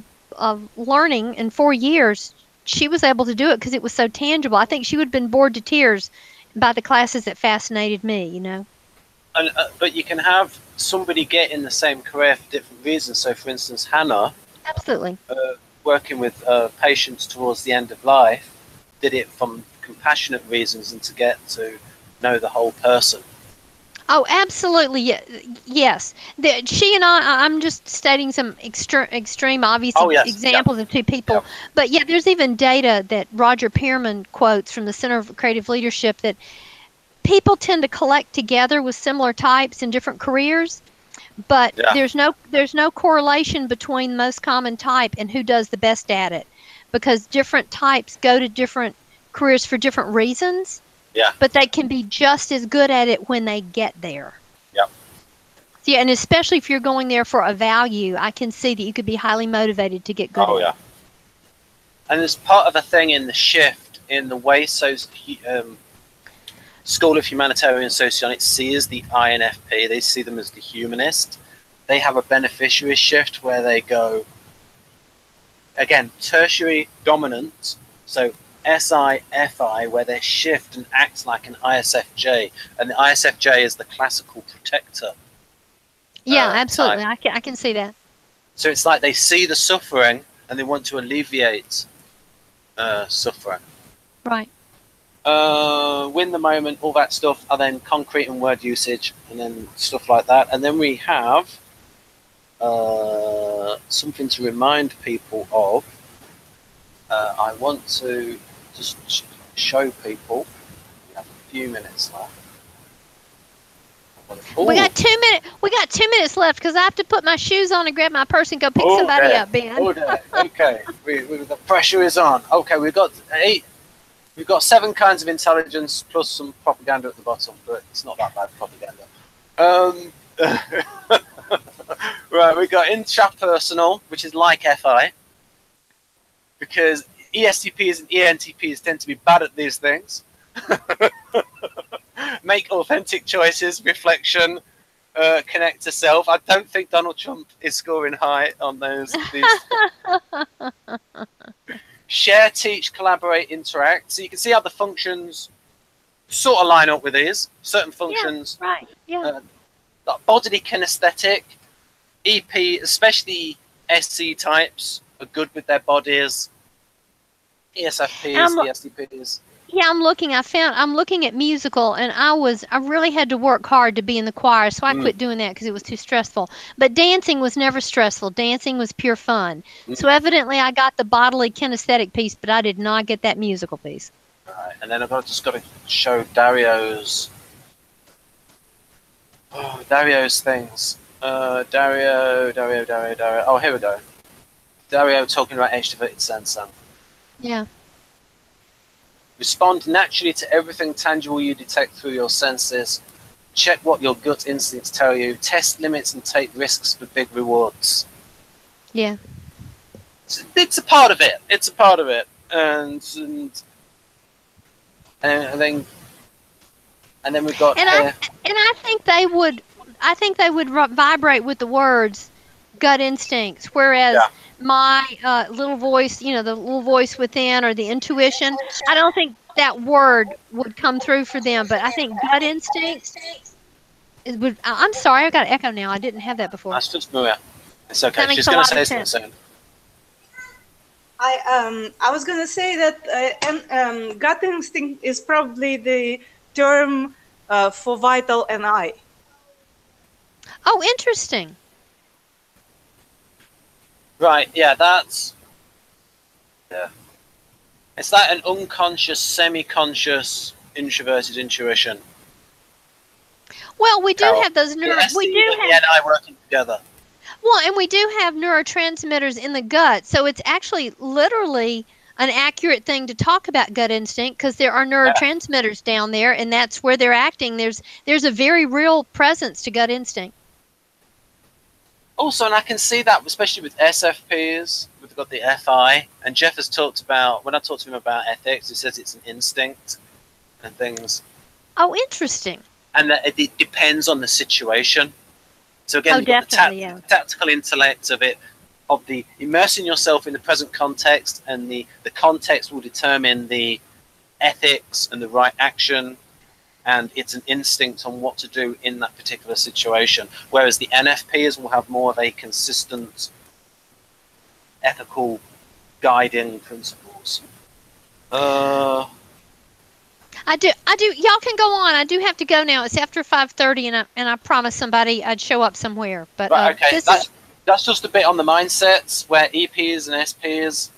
learning in 4 years, she was able to do it because it was so tangible. I think she would have been bored to tears by the classes that fascinated me, you know. And, but you can have somebody get in the same career for different reasons. So, for instance, Hannah, absolutely, working with patients towards the end of life, did it from compassionate reasons and to get to know the whole person. Oh, absolutely, yes. She and I'm just stating some extreme obvious examples of two people. Yep. But yeah, there's even data that Roger Pearman quotes from the Center for Creative Leadership that people tend to collect together with similar types in different careers, but there's no correlation between most common type and who does the best at it, because different types go to different careers for different reasons. Yeah. But they can be just as good at it when they get there. Yeah. Yeah, and especially if you're going there for a value, I can see that you could be highly motivated to get good at it. And there's part of a thing in the shift in the way School of Humanitarian Socionics see as the INFP. They see them as the humanist. They have a beneficiary shift where they go, again, tertiary dominant. So SI-FI, where they shift and act like an ISFJ. And the ISFJ is the classical protector. Yeah, absolutely. I can see that. So it's like they see the suffering and they want to alleviate suffering. Right. Win the moment, all that stuff, and then concrete and word usage, and then stuff like that. And then we have something to remind people of. I want to just show people. We have a few minutes left. Ooh. We got 2 minutes. We got 2 minutes left because I have to put my shoes on and grab my purse and go pick somebody up, Ben. Okay, the pressure is on. Okay, we've got 8. We've got 7 kinds of intelligence plus some propaganda at the bottom, but it's not that bad propaganda. Right, we've got intrapersonal, which is like FI, because ESTPs and ENTPs tend to be bad at these things. Make authentic choices, reflection, connect to self. I don't think Donald Trump is scoring high on these. Share, teach, collaborate, interact. So you can see how the functions sort of line up with these. Certain functions. Yeah, right. Yeah. Bodily kinesthetic. EP, especially SC types, are good with their bodies. ESFPs, ESTPs. Yeah, I'm looking at musical, and I really had to work hard to be in the choir, so I quit doing that because it was too stressful. But dancing was never stressful. Dancing was pure fun. So evidently I got the bodily kinesthetic piece, but I did not get that musical piece. All right, and then I've just got to show Dario's things. Dario. Oh, here we go. Dario talking about extroverted sensor. Yeah. Respond naturally to everything tangible you detect through your senses. Check what your gut instincts tell you. Test limits and take risks for big rewards. Yeah. It's a part of it. It's a part of it. And then we've got. I think they would vibrate with the words gut instincts, whereas my little voice, the little voice within or the intuition, I don't think that word would come through for them. But I think gut instincts would. I'm sorry, I got an echo now. I didn't have that before. That's just Maria. It's okay. She's going to say something soon. I was going to say that gut instinct is probably the term for vital NI. Oh, interesting. Right, it's like an unconscious, semi-conscious, introverted intuition. Well, we do have those and I working together. Well, and we do have neurotransmitters in the gut, so it's actually literally an accurate thing to talk about gut instinct because there are neurotransmitters down there, and that's where they're acting. There's a very real presence to gut instinct. Also, and I can see that, especially with SFPs, we've got the FI, and Jeff has talked about, when I talked to him about ethics, he says it's an instinct and things. Oh, interesting. And that it depends on the situation. So again, you've got the tactical intellect of the immersing yourself in the present context, and the context will determine the ethics and the right action, and it's an instinct on what to do in that particular situation. Whereas the NFPs will have more of a consistent ethical guiding principles. I do. Y'all can go on. I do have to go now. It's after 5:30, and I promised somebody I'd show up somewhere. But right, okay, that's just a bit on the mindsets where EPs and SPs.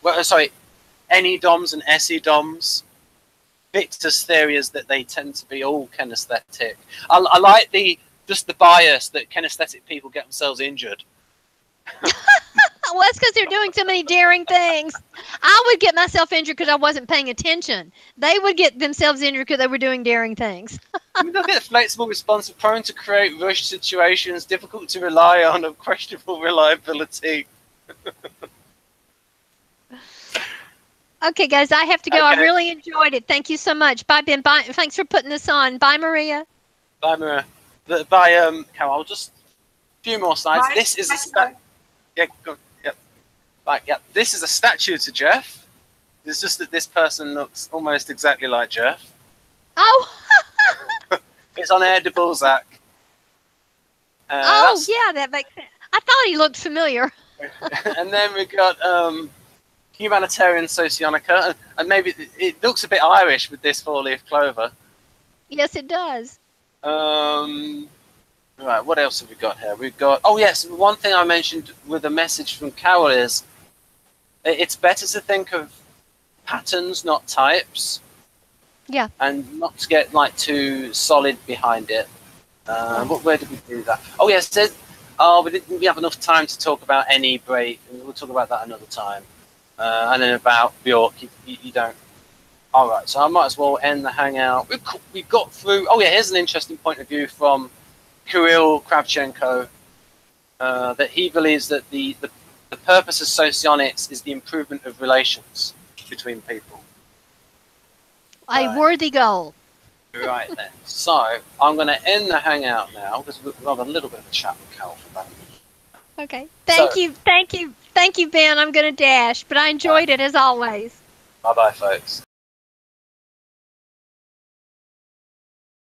Well, sorry, NE DOMs and SE DOMs. Victor's theory is that they tend to be all kinesthetic. I like the bias that kinesthetic people get themselves injured. Well, that's because they're doing so many daring things. I would get myself injured because I wasn't paying attention. They would get themselves injured because they were doing daring things. They'll get flexible, responsive, prone to create rushed situations, difficult to rely on, of questionable reliability. Okay, guys, I have to go. Okay. I really enjoyed it. Thank you so much. Bye, Ben. Bye. Thanks for putting this on. Bye, Maria. Bye, Maria. Bye, Carol. Just a few more slides. Bye. This is Bye, a statue. Yeah, go. Yep. Right. Yep. This is a statue to Jeff. It's just that this person looks almost exactly like Jeff. Oh. It's on Air de Balzac. Oh, yeah, that makes sense. I thought he looked familiar. And then we got Humanitarian Socionica, and maybe it looks a bit Irish with this four-leaf clover. Yes, it does. Right, what else have we got here? We've got, oh yes, one thing I mentioned with a message from Carol is it's better to think of patterns, not types. Yeah. And not to get like too solid behind it. Where did we do that? Oh yes, we didn't have enough time to talk about any break. We'll talk about that another time. And then about Bjork, you don't. All right, so I might as well end the hangout. We got through. Oh yeah, here's an interesting point of view from Kirill Kravchenko. That he believes that the purpose of socionics is the improvement of relations between people. A worthy goal. Right then. So I'm going to end the hangout now because we'll have a little bit of a chat with Carol for that. Okay. Thank you, Ben. I'm going to dash, but I enjoyed it as always. Bye-bye, folks.